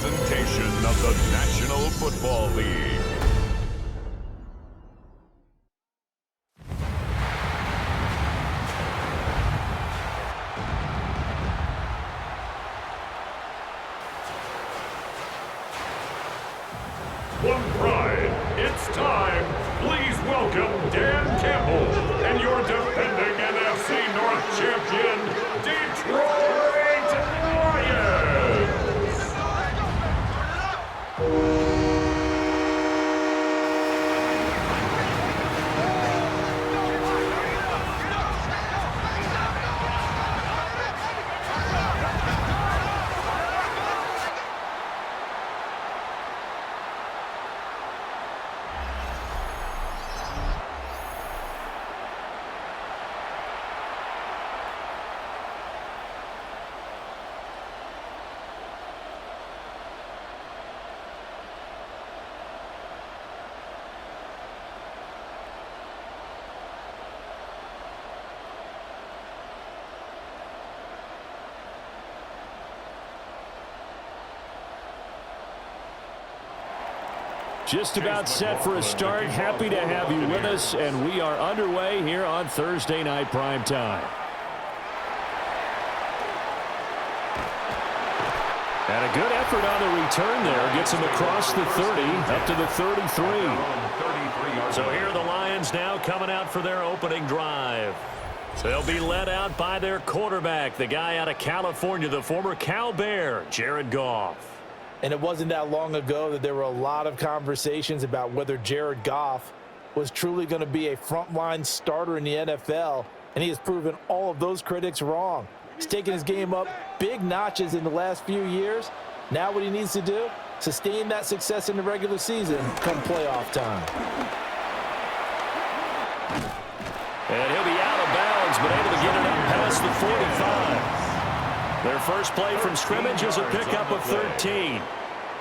presentation of the National Football League. One pride, it's time. Please welcome Dan Campbell and your defending NFC North champion, Detroit Lions. Just about set for a start. Happy to have you with us, and we are underway here on Thursday Night Primetime. And a good effort on the return there. Gets him across the 30, up to the 33. So here are the Lions now coming out for their opening drive. They'll be led out by their quarterback, the guy out of California, the former Cal Bear, Jared Goff. And it wasn't that long ago that there were a lot of conversations about whether Jared Goff was truly going to be a frontline starter in the NFL, and he has proven all of those critics wrong. He's taken his game up big notches in the last few years. Now what he needs to do, sustain that success in the regular season come playoff time. And he'll be out of bounds, but able to get it up past the 45. Their first play from scrimmage is a pickup of 13.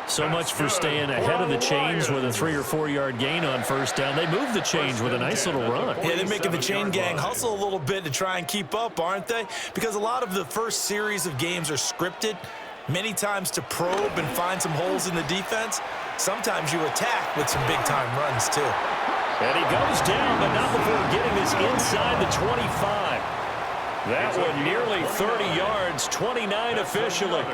So much for staying ahead of the chains with a 3 or 4 yard gain on first down. They moved the chains with a nice little run. Yeah, they're making the chain gang hustle a little bit to try and keep up, aren't they? Because a lot of the first series of games are scripted, many times to probe and find some holes in the defense. Sometimes you attack with some big-time runs, too. And he goes down, but not before getting this inside the 25. That one nearly 30 yards, 29 officially.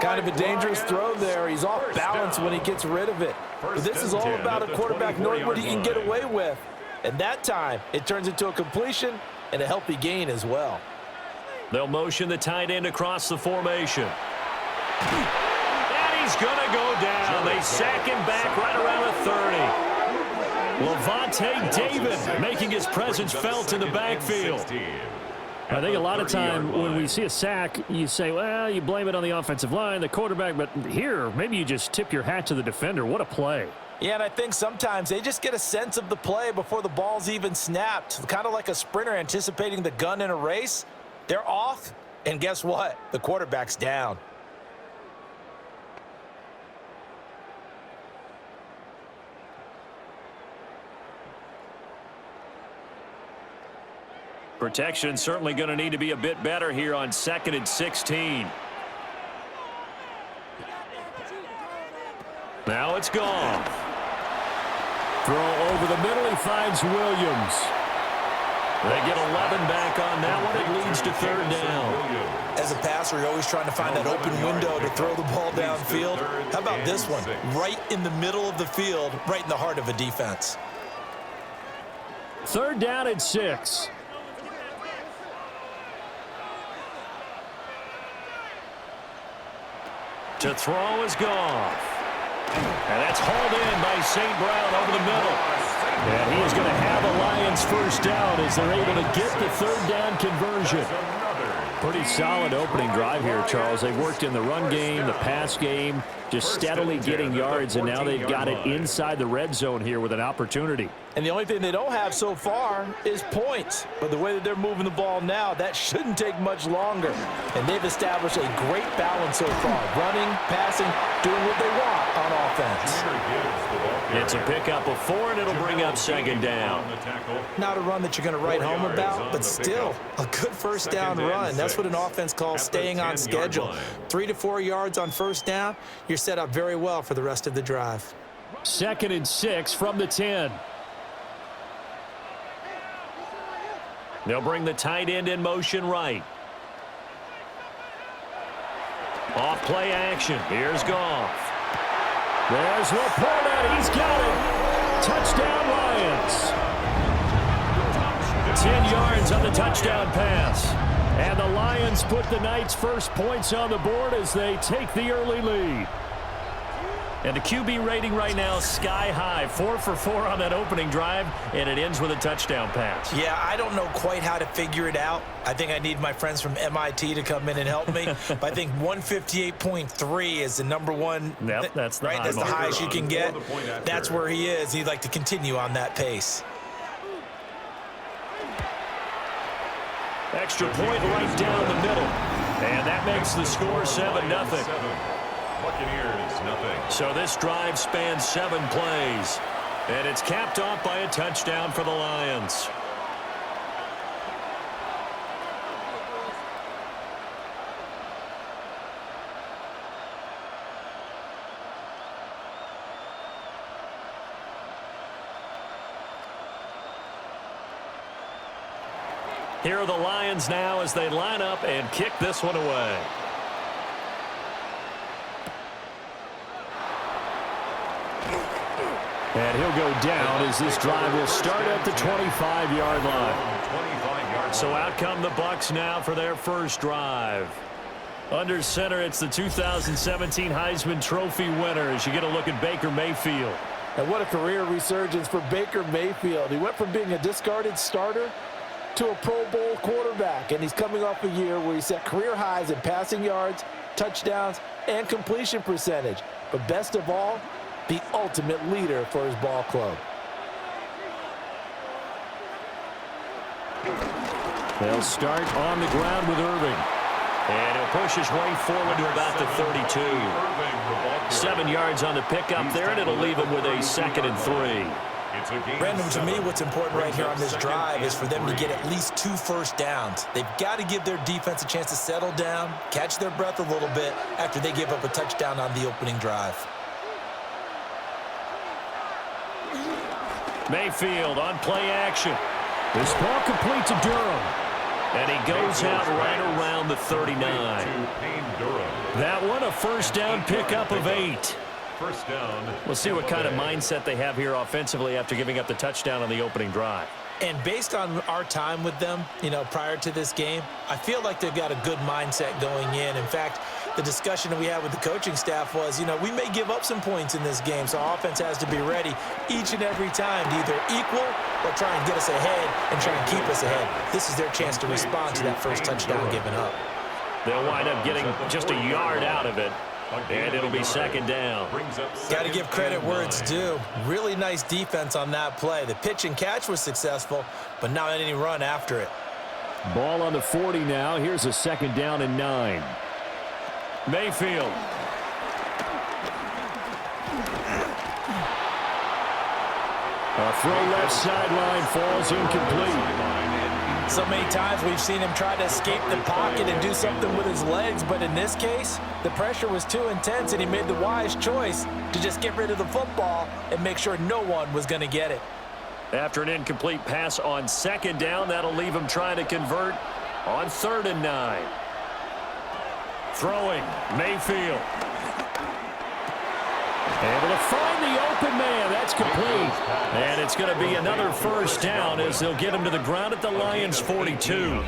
Kind of a dangerous throw there. He's off balance when he gets rid of it. But this is all about a quarterback knowing what he can get away with. And that time, it turns into a completion and a healthy gain as well. They'll motion the tight end across the formation. And he's going to go down. They sack him back right around the 30. Lavonte David making his presence felt in the backfield. I think a lot of time when we see a sack, you say, well, you blame it on the offensive line, the quarterback, but here, maybe you just tip your hat to the defender. What a play. Yeah, and I think sometimes they just get a sense of the play before the ball's even snapped. Kind of like a sprinter anticipating the gun in a race. They're off, and guess what? The quarterback's down. Protection certainly going to need to be a bit better here on 2nd and 16. Now it's gone. Throw over the middle. He finds Williams. They get 11 back on that one. It leads to 3rd down. As a passer, you're always trying to find that open window to throw the ball downfield. How about this one? Right in the middle of the field, right in the heart of a defense. 3rd down and 6. To throw is Goff. And that's hauled in by St. Brown over the middle. And he is going to have a Lions first down as they're able to get the 3rd down conversion. Pretty solid opening drive here, Charles. They've worked in the run game, the pass game, just steadily getting yards, and now they've got it inside the red zone here with an opportunity. And the only thing they don't have so far is points. But the way that they're moving the ball now, that shouldn't take much longer. And they've established a great balance so far. Running, passing, doing what they want on offense. It's a pickup of 4, and it'll bring up second down. Not a run that you're going to write home about, but still a good first down run. That's what an offense calls staying on schedule. 3 to 4 yards on first down, you're set up very well for the rest of the drive. 2nd and 6 from the 10. They'll bring the tight end in motion right. Off play action. Here's Goff. There's Laporta. He's got it. Touchdown Lions. 10 yards on the touchdown pass. And the Lions put the Knights' first points on the board as they take the early lead. And the QB rating right now sky high. 4 for 4 on that opening drive, and it ends with a touchdown pass. Yeah, I don't know quite how to figure it out. I think I need my friends from MIT to come in and help me. But I think 158.3 is the number one. Yep, that's the right. That's the highest you can get. That's where he is. He'd like to continue on that pace. Extra point right down the middle. And that makes the score 7-0. Buccaneers, nothing. So this drive spans 7 plays. And it's capped off by a touchdown for the Lions. Here are the Lions now as they line up and kick this one away. And he'll go down as this drive will start at the 25-yard line. So out come the Bucs now for their first drive. Under center, it's the 2017 Heisman Trophy winner as you get a look at Baker Mayfield. And what a career resurgence for Baker Mayfield. He went from being a discarded starter to a Pro Bowl quarterback, and he's coming off a year where he set career highs in passing yards, touchdowns, and completion percentage. But best of all, the ultimate leader for his ball club. They'll start on the ground with Irving. And he'll push his way forward to about the 32. 7 yards on the pickup there, and it'll leave him with a 2nd and 3. Brandon, to me, what's important right here on this drive is for them to get at least 2 first downs. They've got to give their defense a chance to settle down, catch their breath a little bit after they give up a touchdown on the opening drive. Mayfield on play action. This ball complete to Durham. And he goes out right around the 39. That one a first down pickup of 8. First down. We'll see what kind of mindset they have here offensively after giving up the touchdown on the opening drive. And based on our time with them, prior to this game, I feel like they've got a good mindset going in. In fact, the discussion that we had with the coaching staff was, we may give up some points in this game, so our offense has to be ready each and every time to either equal or try and get us ahead and try and keep us ahead. This is their chance to respond to that first touchdown given up. They'll wind up getting just a yard out of it. And it'll be second down. Got to give credit where it's due. Really nice defense on that play. The pitch and catch was successful, but not any run after it. Ball on the 40 now. Here's a 2nd down and 9. Mayfield. A throw left sideline falls incomplete. So many times we've seen him try to escape the pocket and do something with his legs, but in this case, the pressure was too intense and he made the wise choice to just get rid of the football and make sure no one was going to get it. After an incomplete pass on 2nd down, that'll leave him trying to convert on 3rd and 9. Throwing, Mayfield. Able to find the open man. That's complete. And it's going to be another first down as they'll get him to the ground at the Lions' 42.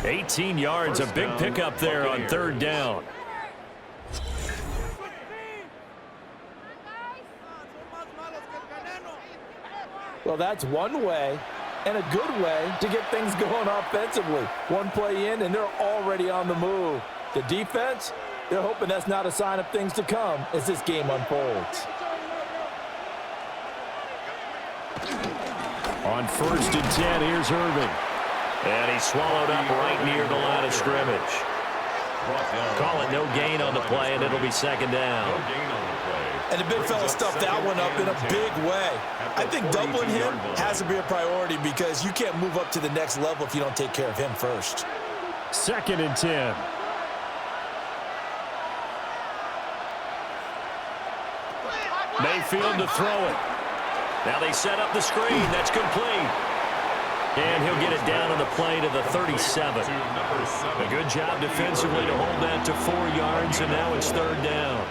18 yards, a big pickup there on 3rd down. Well, that's one way and a good way to get things going offensively. One play in, and they're already on the move. The defense, they're hoping that's not a sign of things to come as this game unfolds. On 1st and 10, here's Irving. And he's swallowed up right near the line of scrimmage. Call it no gain on the play, and it'll be 2nd down. And the big fella stuffed that one up in a big way. I think doubling him has to be a priority because you can't move up to the next level if you don't take care of him first. 2nd and 10. Mayfield to throw it. Now they set up the screen. That's complete. And he'll get it down on the play to the 37. A good job defensively to hold that to 4 yards, and now it's 3rd down.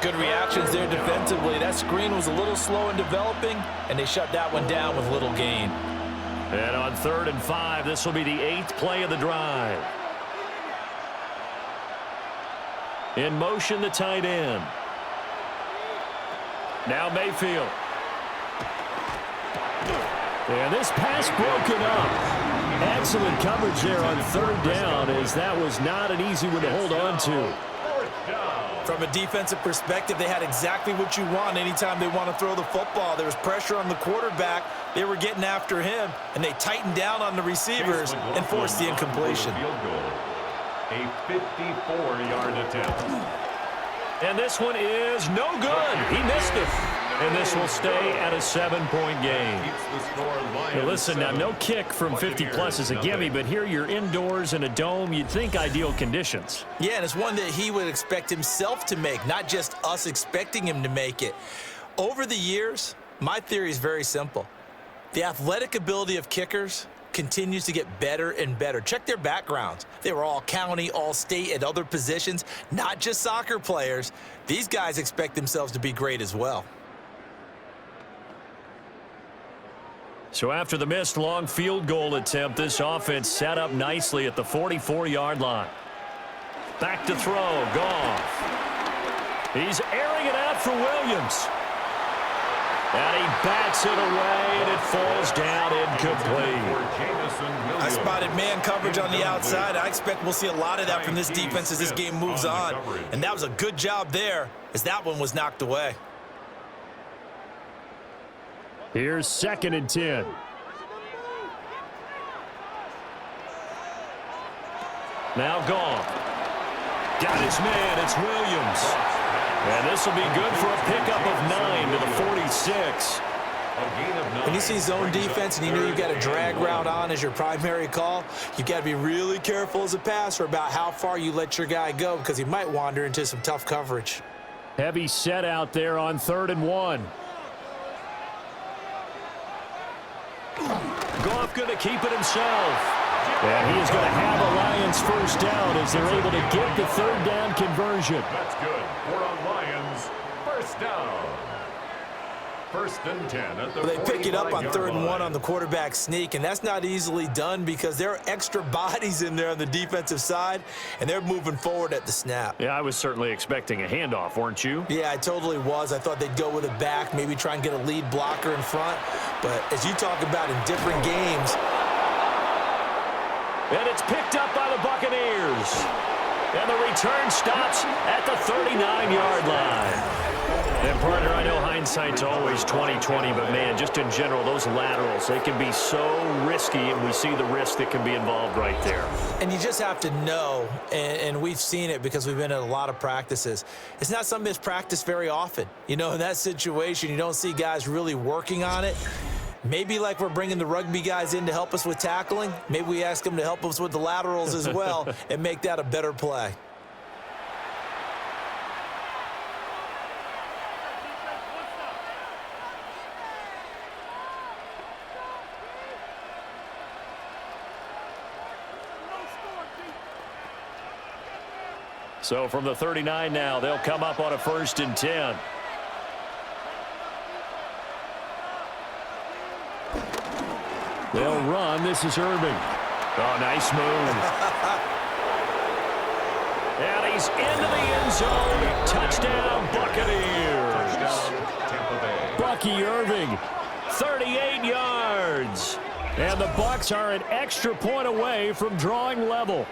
Good reactions there defensively. That screen was a little slow in developing, and they shut that one down with little gain. And on 3rd and 5, this will be the 8th play of the drive. In motion, the tight end. Now Mayfield. And this pass broken up. Excellent coverage there on 3rd down, as that was not an easy one to hold on to. From a defensive perspective, they had exactly what you want anytime they want to throw the football. There was pressure on the quarterback. They were getting after him, and they tightened down on the receivers and forced the incompletion. A 54-yard attempt. And this one is no good. He missed it. And this will stay at a 7-point game. Now listen, now no kick from 50-plus is a gimme, but here you're indoors in a dome. You'd think ideal conditions. Yeah, and it's one that he would expect himself to make, not just us expecting him to make it. Over the years, my theory is very simple. The athletic ability of kickers continues to get better and better. Check their backgrounds. They were all county, all state, at other positions, not just soccer players. These guys expect themselves to be great as well. So after the missed long field goal attempt, this offense set up nicely at the 44-yard line. Back to throw, Goff. He's airing it out for Williams. And he bats it away, and it falls down incomplete. I spotted man coverage on the outside. I expect we'll see a lot of that from this defense as this game moves on. And that was a good job there as that one was knocked away. Here's 2nd and 10. Now Goff. Got his man. It's Williams. And this will be good for a pickup of 9 to the 46. When you see zone defense and you know you've got a drag route on as your primary call, you've got to be really careful as a passer about how far you let your guy go because he might wander into some tough coverage. Heavy set out there on 3rd and 1. Goff going to keep it himself. And he is going to have a Lions first down as they're able to get the 3rd down conversion. That's good. For a Lions first down. 1st and 10 at the They pick it up on 3rd and 1 line. on the quarterback sneak, and that's not easily done because there are extra bodies in there on the defensive side, and they're moving forward at the snap. Yeah, I was certainly expecting a handoff, weren't you? Yeah, I totally was. I thought they'd go with it back, maybe try and get a lead blocker in front. But as you talk about in different games. And it's picked up by the Buccaneers. And the return stops at the 39-yard line. And, partner, I know hindsight's always 20/20, but, man, just in general, those laterals, they can be so risky, and we see the risk that can be involved right there. And you just have to know, and we've seen it because we've been at a lot of practices, it's not something that's practiced very often. You know, in that situation, you don't see guys really working on it. Maybe like we're bringing the rugby guys in to help us with tackling, maybe we ask them to help us with the laterals as well and make that a better play. So from the 39 now, they'll come up on a 1st and 10. They'll run. This is Irving. Oh, nice move. And he's into the end zone. Touchdown, Buccaneers. Bucky Irving, 38 yards. And the Bucs are an extra point away from drawing level.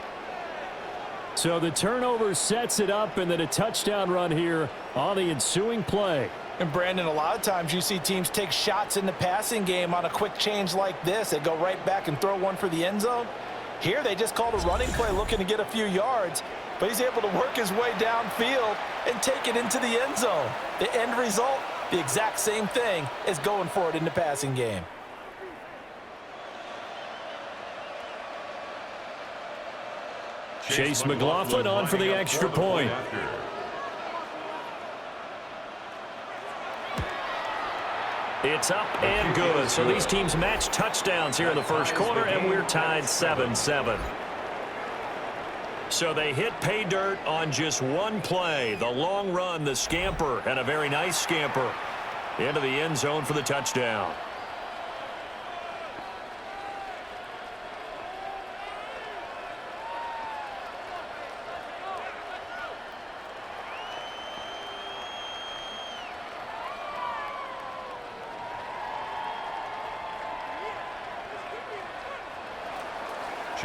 So the turnover sets it up, and then a touchdown run here on the ensuing play. And, Brandon, a lot of times you see teams take shots in the passing game on a quick change like this. They go right back and throw one for the end zone. Here they just called a running play looking to get a few yards, but he's able to work his way downfield and take it into the end zone. The end result, the exact same thing as going for it in the passing game. Chase McLaughlin on for the extra point. It's up and good. So these teams match touchdowns here in the first quarter, and we're tied 7-7. So they hit pay dirt on just one play. The long run, the scamper, and a very nice scamper into the end zone for the touchdown.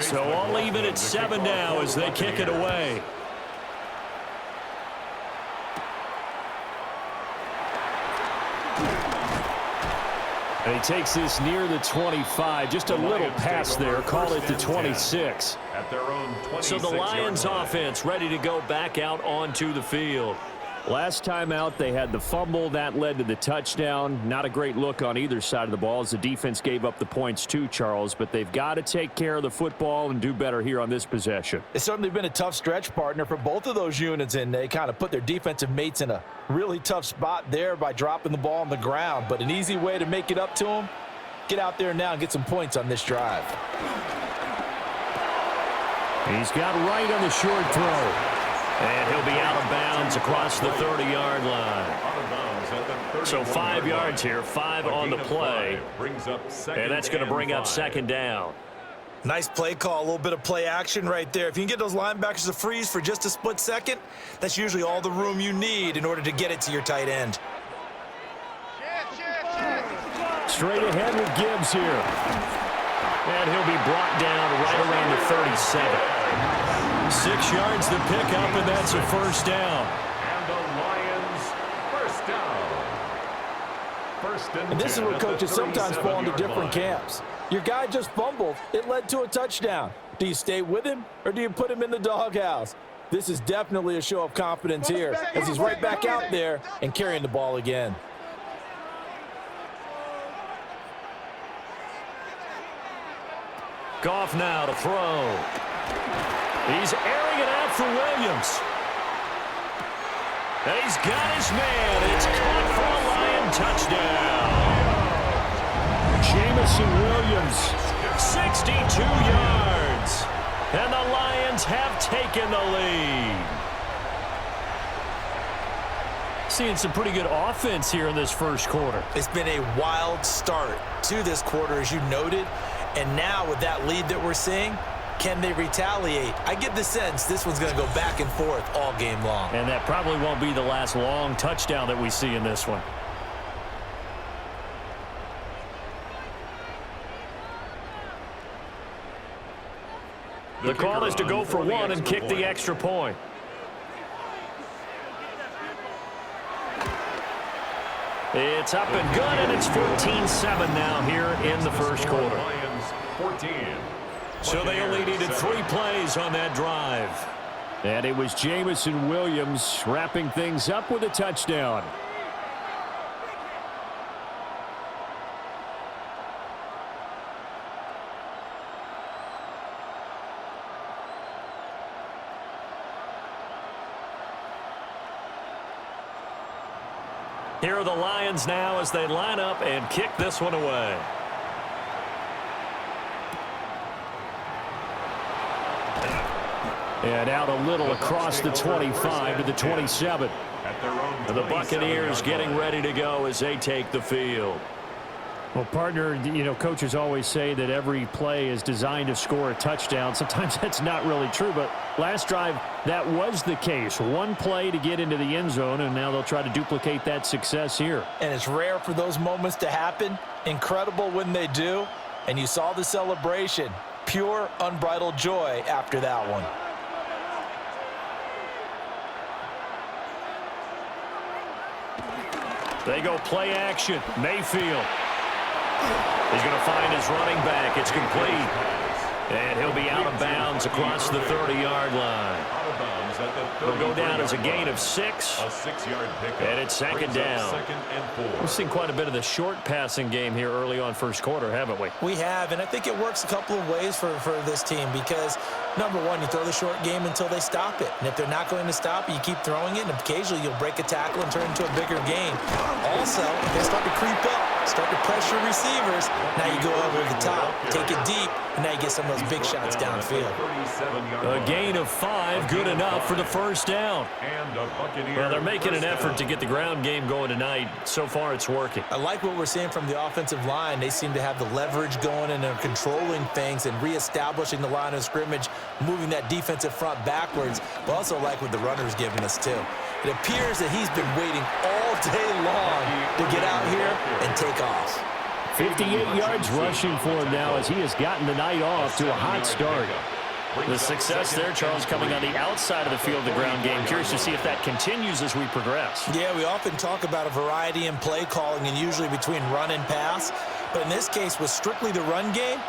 So I'll leave it at 7 now as they kick it away. And he takes this near the 25. Just a little pass there. Call it the 26. So the Lions offense ready to go back out onto the field. Last time out, they had the fumble. That led to the touchdown. Not a great look on either side of the ball as the defense gave up the points too, Charles. But they've got to take care of the football and do better here on this possession. It's certainly been a tough stretch, partner, for both of those units, and they kind of put their defensive mates in a really tough spot there by dropping the ball on the ground. But an easy way to make it up to them, get out there now and get some points on this drive. He's got right on the short throw. And he'll be out of bounds across the 30-yard line. So 5 yards here, 5 on the play. And that's going to bring up second down. Nice play call, a little bit of play action right there. If you can get those linebackers to freeze for just a split second, that's usually all the room you need in order to get it to your tight end. Straight ahead with Gibbs here. And he'll be brought down right around the 37. 6 yards to pick up, and that's a first down. And the Lions first down. And this is where coaches sometimes fall into different camps. Your guy just fumbled. It led to a touchdown. Do you stay with him, or do you put him in the doghouse? This is definitely a show of confidence here as he's right back out there and carrying the ball again. Goff now to throw. He's airing it out for Williams. And he's got his man. It's caught for a Lion touchdown. Jamison Williams, 62 yards. And the Lions have taken the lead. Seeing some pretty good offense here in this first quarter. It's been a wild start to this quarter, as you noted. And now with that lead that we're seeing, can they retaliate? I get the sense this one's going to go back and forth all game long. And that probably won't be the last long touchdown that we see in this one. The call is to go for one and kick the extra point. It's up and good, and it's 14-7 now here in the first quarter. 14. So they only needed 3 plays on that drive. And it was Jamison Williams wrapping things up with a touchdown. Here are the Lions now as they line up and kick this one away. And out a little across the 25 to the 27. And the Buccaneers getting ready to go as they take the field. Well, partner, coaches always say that every play is designed to score a touchdown. Sometimes that's not really true, but last drive, that was the case. One play to get into the end zone, and now they'll try to duplicate that success here. And it's rare for those moments to happen. Incredible when they do. And you saw the celebration. Pure, unbridled joy after that one. They go play action. Mayfield. He's going to find his running back. It's complete. And he'll be out of bounds across the 30-yard line. Out of bounds at the It'll go down as a 33-yard gain line. of 6. A 6-yard pickup. And it's second Brings up down. Second and 4. We've seen quite a bit of the short passing game here early on first quarter, haven't we? We have, and I think it works a couple of ways for this team because, number one, you throw the short game until they stop it. And if they're not going to stop it, you keep throwing it, and occasionally you'll break a tackle and turn it into a bigger game. Also, if they start to creep up, start to pressure receivers, now you go over the top, take it deep, and now you get some of those big shots downfield. A gain of 5, good enough for the first down. And a Buccaneer Well, they're making an first effort down. to get the ground game going tonight. So far, it's working. I like what we're seeing from the offensive line. They seem to have the leverage going, and they're controlling things and reestablishing the line of scrimmage, moving that defensive front backwards, but also like what the runner's giving us, too. It appears that he's been waiting all day long to get out here and take off. 58 yards rushing for him now as he has gotten the night off to a hot start. The success there, Charles, coming on the outside of the field, the ground game. Curious to see if that continues as we progress. Yeah, we often talk about a variety in play calling and usually between run and pass. But in this case, with strictly the run game,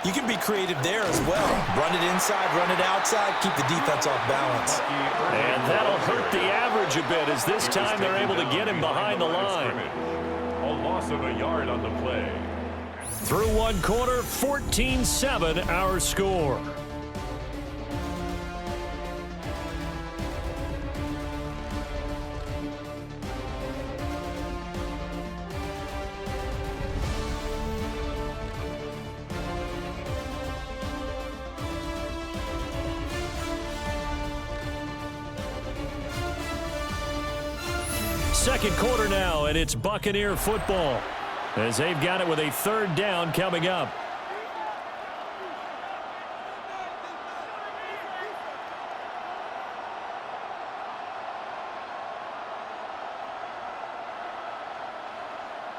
you can be creative there as well. Run it inside, run it outside, keep the defense off balance. And that'll hurt the average a bit as this time they're able to get him behind the line. A loss of a yard on the play. Through one quarter, 14-7 our score. Second quarter now, and it's Buccaneer football as they've got it with a third down coming up.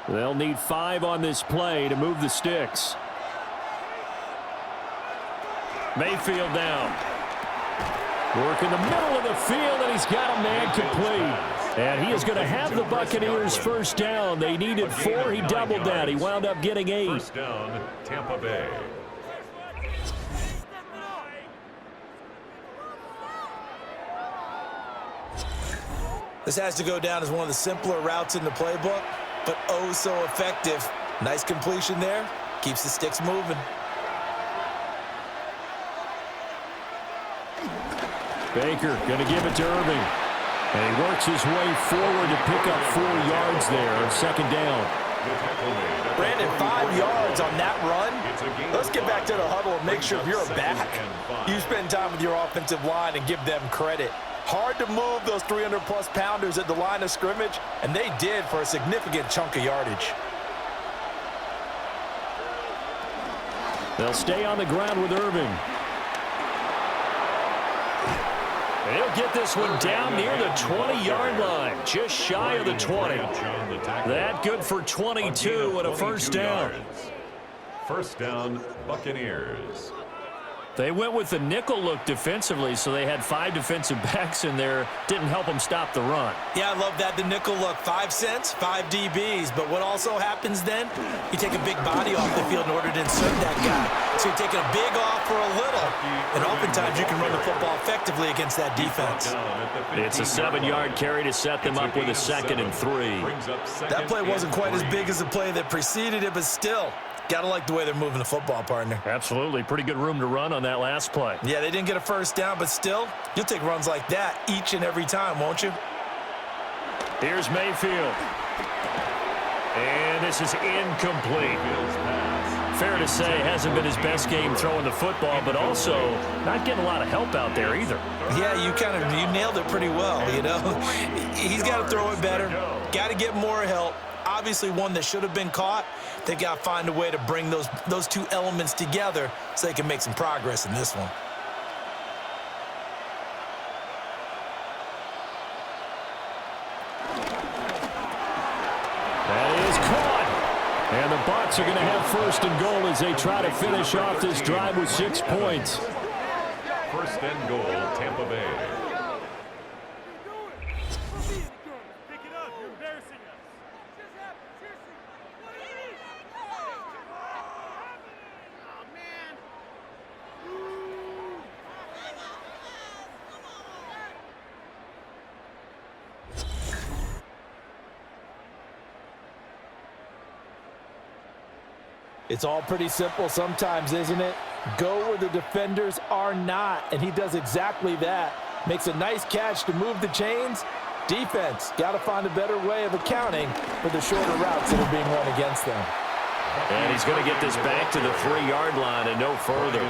They'll need 5 on this play to move the sticks. Mayfield down. Work in the middle of the field, and he's got a man complete. And he is going to have the Buccaneers first down. They needed 4. He doubled that. He wound up getting 8. First down, Tampa Bay. This has to go down as one of the simpler routes in the playbook, but oh so effective. Nice completion there. Keeps the sticks moving. Baker going to give it to Irving. And he works his way forward to pick up 4 yards there on second down. Brandon, 5 yards on that run. Let's get back to the huddle and make sure if you're back, you spend time with your offensive line and give them credit. Hard to move those 300-plus pounders at the line of scrimmage, and they did for a significant chunk of yardage. They'll stay on the ground with Irving. And he'll get this one down near the 20-yard line, just shy of the 20. That good for 22 and a first down. First down, Buccaneers. They went with the nickel look defensively, so they had 5 defensive backs in there. Didn't help them stop the run. Yeah, I love that, the nickel look. 5 cents, 5 DBs. But what also happens then, you take a big body off the field in order to insert that guy. So you're taking a big off for a little. And oftentimes you can run the football effectively against that defense. It's a 7-yard carry to set them up with a 2nd and 3. That play wasn't quite as big as the play that preceded it, but still, got to like the way they're moving the football, partner. Absolutely. Pretty good room to run on that last play. Yeah, they didn't get a first down, but still, you'll take runs like that each and every time, won't you? Here's Mayfield. And this is incomplete. Fair to say, hasn't been his best game throwing the football, but also not getting a lot of help out there either. Yeah, you nailed it pretty well, you know. He's got to throw it better. Got to get more help. Obviously one that should have been caught. They got to find a way to bring those 2 elements together so they can make some progress in this one. That is caught. And the Bucs are going to have first and goal as they try to finish off this drive with 6 points. First and goal, Tampa Bay. It's all pretty simple sometimes, isn't it? Go where the defenders are not, and he does exactly that. Makes a nice catch to move the chains. Defense, got to find a better way of accounting for the shorter routes that are being run against them. And he's going to get this back to the 3-yard line and no further.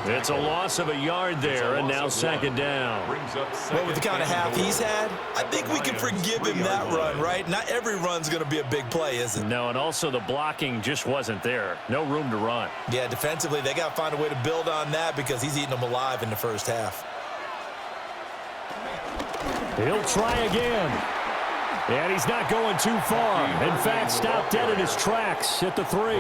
It's a loss of a yard there, and now second down. Well, with the kind of half he's had, I think we can forgive him that run, right? Not every run's going to be a big play, is it? No, and also the blocking just wasn't there. No room to run. Yeah, defensively, they got to find a way to build on that because he's eating them alive in the first half. He'll try again. And he's not going too far. In fact, stopped dead in his tracks at the 3.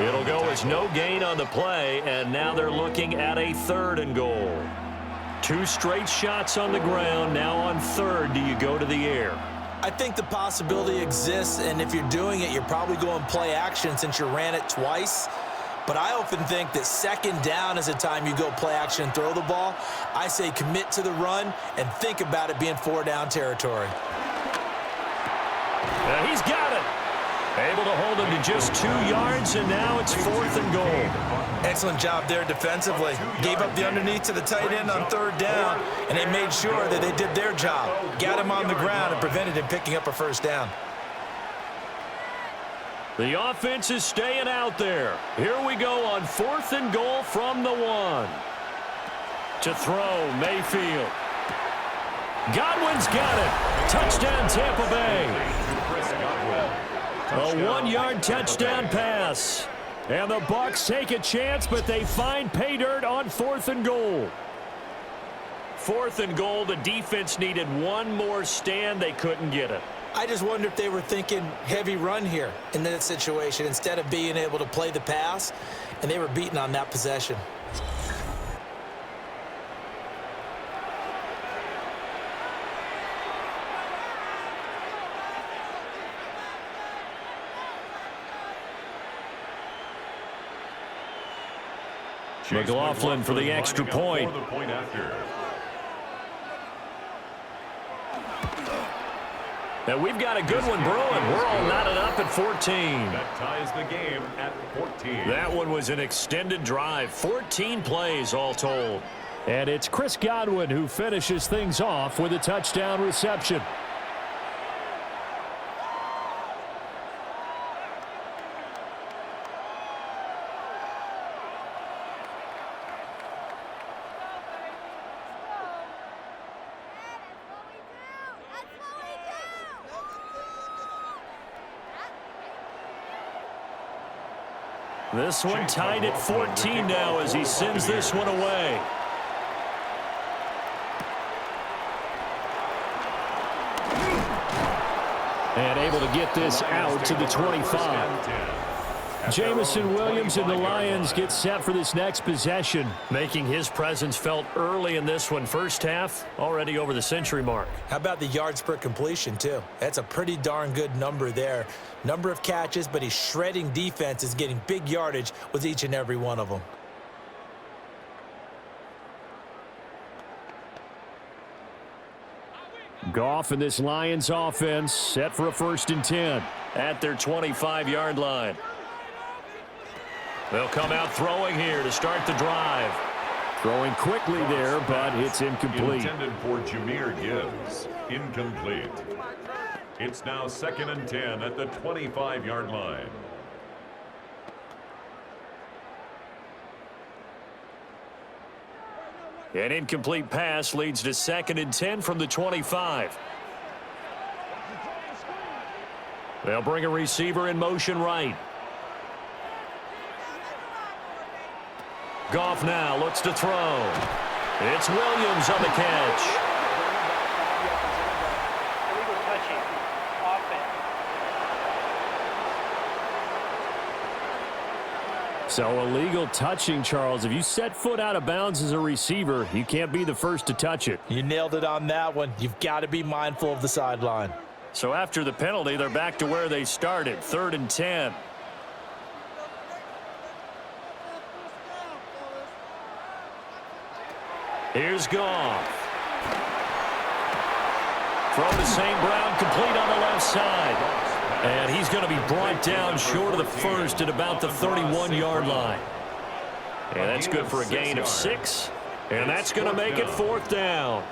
It'll go as no gain on the play, and now they're looking at a 3rd and goal. 2 straight shots on the ground. Now on 3rd, do you go to the air? I think the possibility exists, and if you're doing it, you're probably going play action since you ran it twice. But I often think that 2nd down is a time you go play action and throw the ball. I say commit to the run and think about it being 4-down territory. He's got it. Able to hold him to just 2 yards, and now it's 4th and goal. Excellent job there defensively. Gave up the underneath to the tight end on 3rd down, and they made sure that they did their job. Got him on the ground and prevented him picking up a 1st down. The offense is staying out there. Here we go on 4th and goal from the 1. To throw, Mayfield. Godwin's got it. Touchdown, Tampa Bay. A 1-yard touchdown pass. And the Bucs take a chance, but they find pay dirt on 4th and goal. 4th and goal, the defense needed one more stand. They couldn't get it. I just wonder if they were thinking heavy run here in that situation instead of being able to play the pass, and they were beaten on that possession. McLaughlin for the extra point. And we've got a good one brewing. We're all knotted up at 14. That ties the game at 14. That one was an extended drive. 14 plays all told. And it's Chris Godwin who finishes things off with a touchdown reception. This one tied at 14 now as he sends this one away. And able to get this out to the 25. Jamison Williams and the Lions get set for this next possession, making his presence felt early in this one. First half, already over the century mark. How about the yards per completion, too? That's a pretty darn good number there. Number of catches, but he's shredding defense, is getting big yardage with each and every one of them. Goff and this Lions offense set for a 1st and 10 at their 25-yard line. They'll come out throwing here to start the drive. Throwing quickly there, but it's incomplete. Intended for Jahmyr Gibbs. Incomplete. It's now 2nd and 10 at the 25-yard line. An incomplete pass leads to 2nd and 10 from the 25. They'll bring a receiver in motion right. Goff now looks to throw. It's Williams on the catch. So illegal touching, Charles. If you set foot out of bounds as a receiver, you can't be the first to touch it. You nailed it on that one. You've got to be mindful of the sideline. So after the penalty, they're back to where they started, 3rd and 10. Here's Goff. Throw to St. Brown, complete on the left side. And he's going to be brought down short of the first at about the 31-yard line. And that's good for a gain of 6. And that's going to make it 4th down.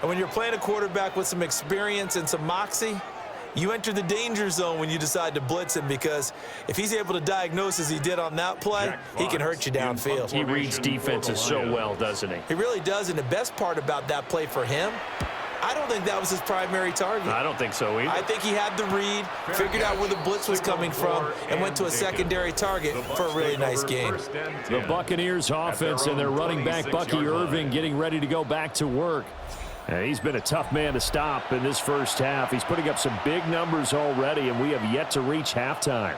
And when you're playing a quarterback with some experience and some moxie, you enter the danger zone when you decide to blitz him, because if he's able to diagnose as he did on that play, he can hurt you downfield. He reads defenses so well, doesn't he? He really does, and the best part about that play for him, I don't think that was his primary target. I don't think so either. I think he had the read, figured out where the blitz was coming from, and went to a secondary target for a really nice game. The Buccaneers offense and their running back, Bucky Irving, getting ready to go back to work. He's been a tough man to stop in this first half. He's putting up some big numbers already, and we have yet to reach halftime.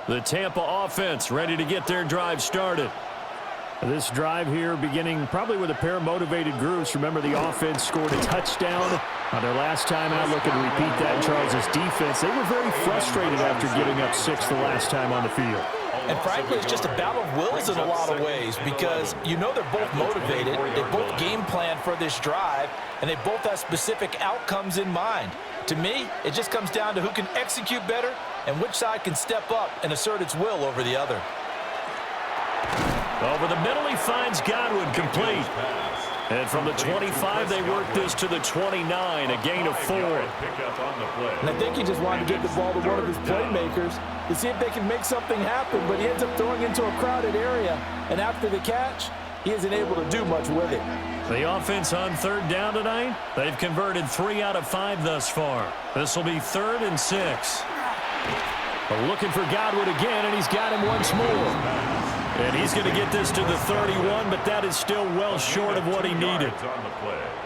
The Tampa offense ready to get their drive started. This drive here beginning probably with a pair of motivated groups. Remember, the offense scored a touchdown on their last time out. Looking to repeat that. Charles' defense, they were very frustrated after giving up 6 the last time on the field. And frankly, it's just a battle of wills in a lot of ways, because you know they're both motivated. They both game plan for this drive, and they both have specific outcomes in mind. To me, it just comes down to who can execute better and which side can step up and assert its will over the other. Over the middle, he finds Godwin complete. And from the 25, they work this to the 29, a gain of 4. And I think he just wanted to get the ball to one of his playmakers to see if they can make something happen, but he ends up throwing into a crowded area, and after the catch, he isn't able to do much with it. The offense on 3rd down tonight, they've converted 3 out of 5 thus far. This will be 3rd and 6. Looking for Godwin again, and he's got him once more. And he's going to get this to the 31, but that is still well short of what he needed.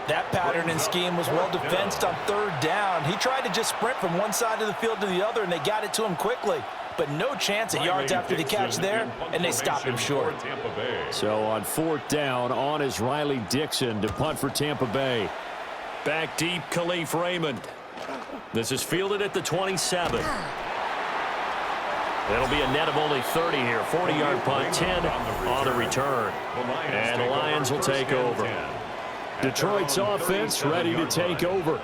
That pattern and scheme was well defensed on 3rd down. He tried to just sprint from one side of the field to the other, and they got it to him quickly. But no chance at yards after the catch there, and they stopped him short. So on 4th down, on is Riley Dixon to punt for Tampa Bay. Back deep, Khalif Raymond. This is fielded at the 27. That'll be a net of only 30 here. 40-yard punt, 10 on the return. And the Lions will take over. Detroit's offense ready to take over.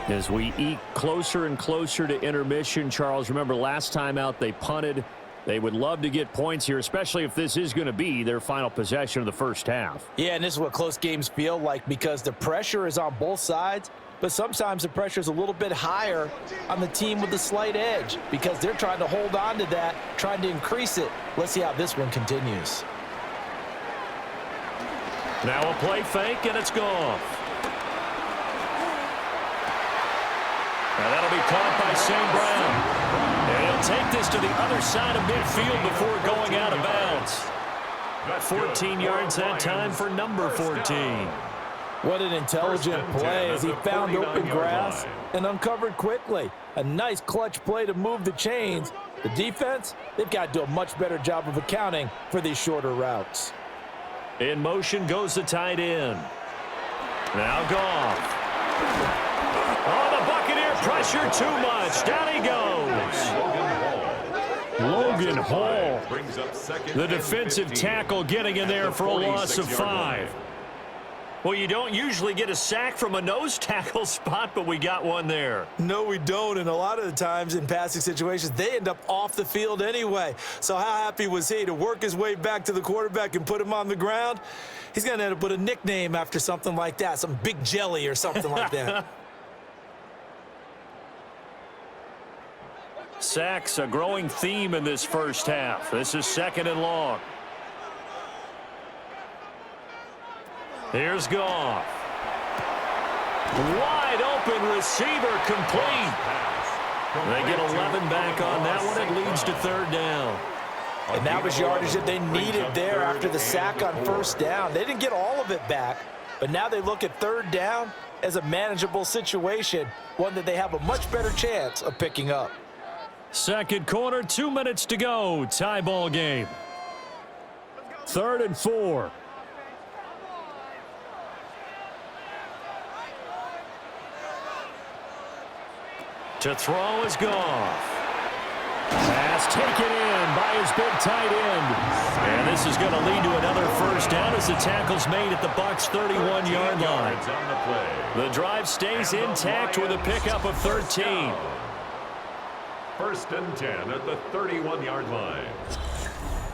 As we eke closer and closer to intermission, Charles, remember last time out they punted. They would love to get points here, especially if this is going to be their final possession of the first half. Yeah, and this is what close games feel like, because the pressure is on both sides. But sometimes the pressure is a little bit higher on the team with the slight edge, because they're trying to hold on to that, trying to increase it. Let's see how this one continues. Now a play fake, and it's gone. Now that'll be caught by St. Brown. And he'll take this to the other side of midfield before going out of bounds. 14 yards that time for number 14. What an intelligent play as he found open grass and uncovered quickly. A nice clutch play to move the chains. The defense, they've got to do a much better job of accounting for these shorter routes. In motion goes the tight end. Now Goff. Oh, the Buccaneer pressure too much. Down he goes. Logan Hall, the defensive tackle, getting in there for a loss of 5. Well, you don't usually get a sack from a nose tackle spot, but we got one there. No, we don't, and a lot of the times in passing situations, they end up off the field anyway. So how happy was he to work his way back to the quarterback and put him on the ground? He's going to end up with a nickname after something like that, some Big Jelly or something like that. Sacks, a growing theme in this first half. This is 2nd and long. Here's Goff. Wide open receiver complete. They get 11 back on that one. It leads to 3rd down. And that was yardage that they needed there after the sack on 1st down. They didn't get all of it back, but now they look at 3rd down as a manageable situation, one that they have a much better chance of picking up. Second quarter, 2 minutes to go. Tie ball game. 3rd and 4. To throw is Goff. Pass taken in by his big tight end. And this is going to lead to another first down as the tackle's made at the Bucs' 31-yard line. The drive stays intact with a pickup of 13. First and 10 at the 31-yard line.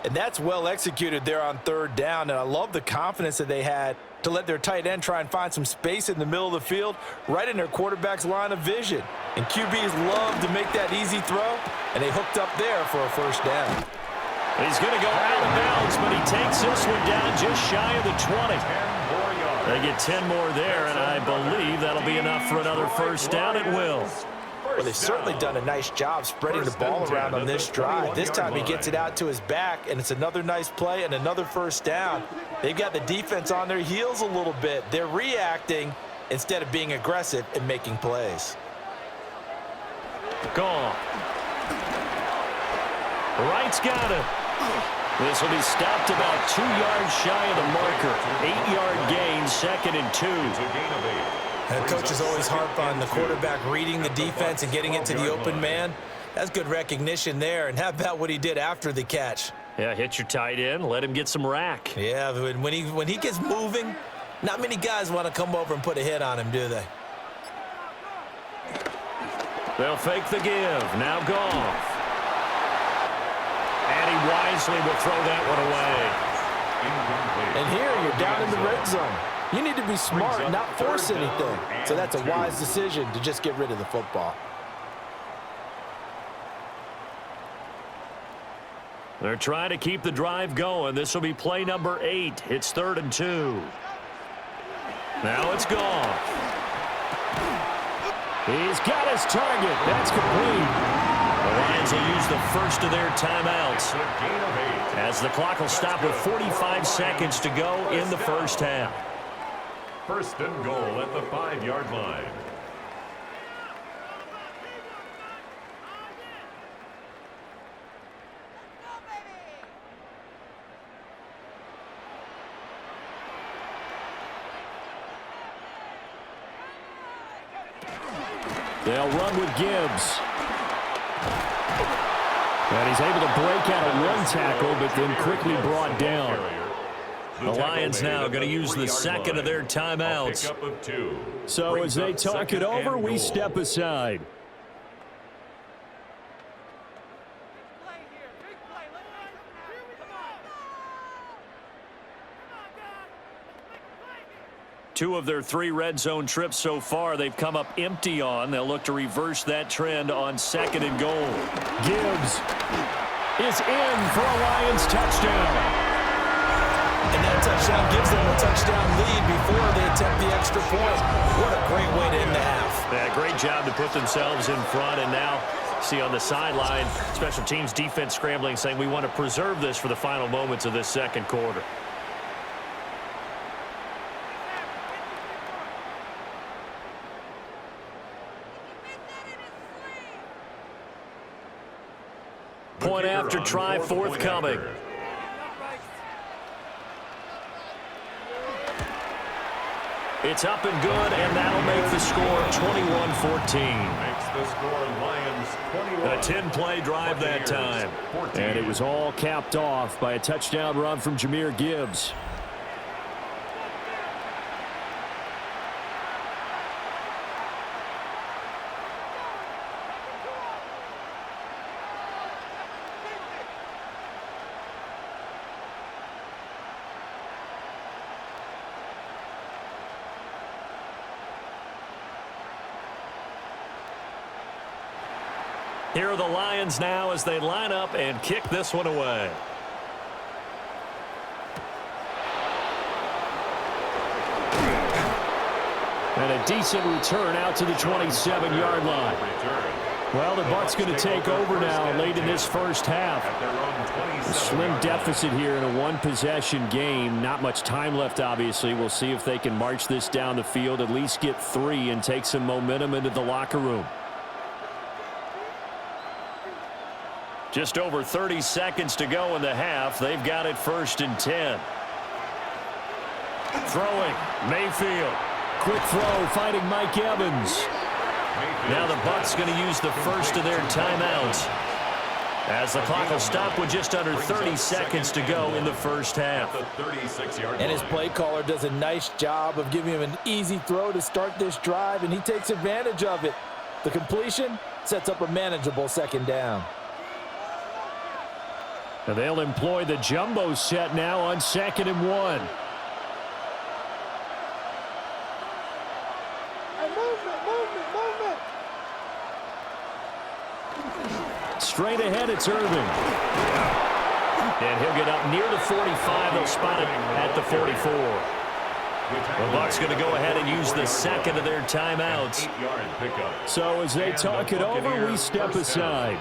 And that's well executed there on third down. And I love the confidence that they had to let their tight end try and find some space in the middle of the field, right in their quarterback's line of vision. And QBs love to make that easy throw, and they hooked up there for a first down. He's going to go out of bounds, but he takes this one down just shy of the 20. They get 10 more there, and I believe that'll be enough for another first down. It will. Well, they've certainly done a nice job spreading the ball around on this drive. This time he gets it out to his back, and it's another nice play and another first down. They've got the defense on their heels a little bit. They're reacting instead of being aggressive and making plays. Gone. Wright's got it. This will be stopped about 2 yards shy of the marker. 8-yard gain, 2nd and 2. And coaches always harp on the quarterback reading the defense and getting it to the open man. That's good recognition there. And how about what he did after the catch? Yeah, hit your tight end, let him get some rack. Yeah, but when he gets moving, not many guys want to come over and put a hit on him, do they? They'll fake the give. Now Goff. And he wisely will throw that one away. And here you're down in the red zone. You need to be smart and not force anything. So that's a wise decision to just get rid of the football. They're trying to keep the drive going. This will be play number 8. It's 3rd and 2. Now it's Goff. He's got his target. That's complete. The Lions will use the first of their timeouts as the clock will stop with 45 seconds to go in the first half. First and goal at the 5-yard line. They'll run with Gibbs. And he's able to break out of one tackle, but then quickly brought down. The Lions now going to use the second of their timeouts. So as they talk it over, we step aside. Two of their 3 red zone trips so far, they've come up empty on. They'll look to reverse that trend on 2nd and goal. Gibbs is in for a Lions touchdown. And that touchdown gives them a touchdown lead before they attempt the extra point. What a great way to end the half. Yeah, great job to put themselves in front. And now, see on the sideline, special teams defense scrambling, saying we want to preserve this for the final moments of this second quarter. Point after try forthcoming. It's up and good, and that'll make the score 21-14. Makes the score Lions 21. A 10-play drive that time. And it was all capped off by a touchdown run from Jahmyr Gibbs. Here are the Lions now as they line up and kick this one away. And a decent return out to the 27-yard line. Well, the Bucs going to take over now late in this first half. A slim deficit here in a one-possession game. Not much time left, obviously. We'll see if they can march this down the field, at least get 3 and take some momentum into the locker room. Just over 30 seconds to go in the half. They've got it 1st and 10. Throwing, Mayfield. Quick throw, finding Mike Evans. Now the Bucs going to use the first of their timeouts. As the clock will stop with just under 30 seconds to go in the first half. And his play caller does a nice job of giving him an easy throw to start this drive, and he takes advantage of it. The completion sets up a manageable second down. And they'll employ the jumbo set now on 2nd and 1. Straight ahead, it's Irving. And he'll get up near the 45. They'll spot it at the 44. The Bucs going to go ahead and use the second of their timeouts. So as they talk it over, we step aside.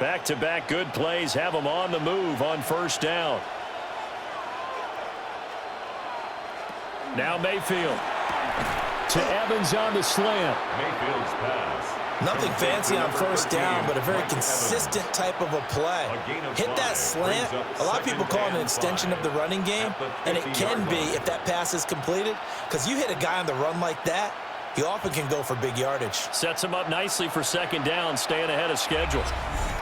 Back-to-back good plays have them on the move on first down. Now Mayfield to Evans on the slant. Mayfield's pass. Nothing fancy on first down, but a very consistent type of a play. Hit that slant. A lot of people call it an extension of the running game, and it can be if that pass is completed, because you hit a guy on the run like that, he often can go for big yardage. Sets him up nicely for second down, staying ahead of schedule.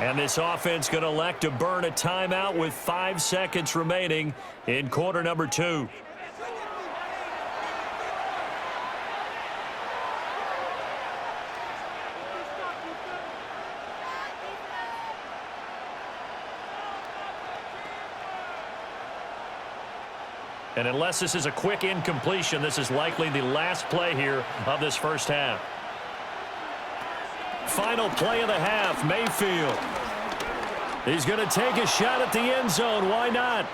And this offense going to elect to burn a timeout with 5 seconds remaining in quarter number 2. And unless this is a quick incompletion, this is likely the last play here of this first half. Final play of the half, Mayfield. He's going to take a shot at the end zone. Why not?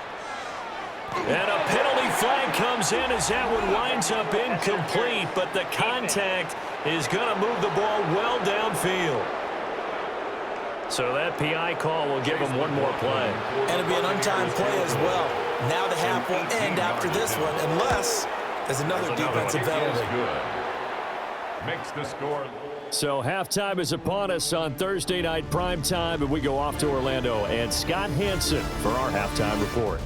And a penalty flag comes in as that one winds up incomplete, but the contact is going to move the ball well downfield. So that PI call will give him one more play. And it'll be an untimed play as well. Now the half will end after this one, unless there's another defensive penalty. Makes the score. So halftime is upon us on Thursday night prime time, and we go off to Orlando and Scott Hansen for our halftime report.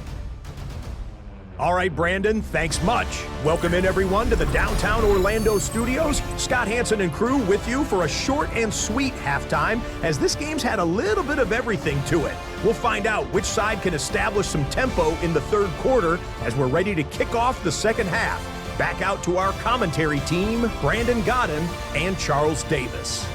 All right, Brandon, thanks much. Welcome in, everyone, to the downtown Orlando studios. Scott Hansen and crew with you for a short and sweet halftime, as this game's had a little bit of everything to it. We'll find out which side can establish some tempo in the third quarter as we're ready to kick off the second half. Back out to our commentary team, Brandon Godden and Charles Davis.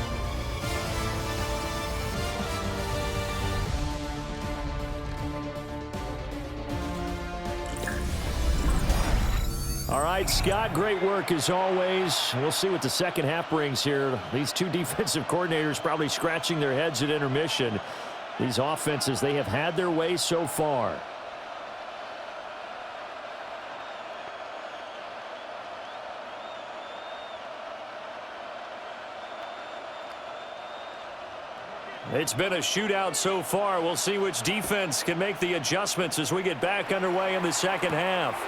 All right, Scott, great work as always. We'll see what the second half brings here. These two defensive coordinators probably scratching their heads at intermission. These offenses, they have had their way so far. It's been a shootout so far. We'll see which defense can make the adjustments as we get back underway in the second half.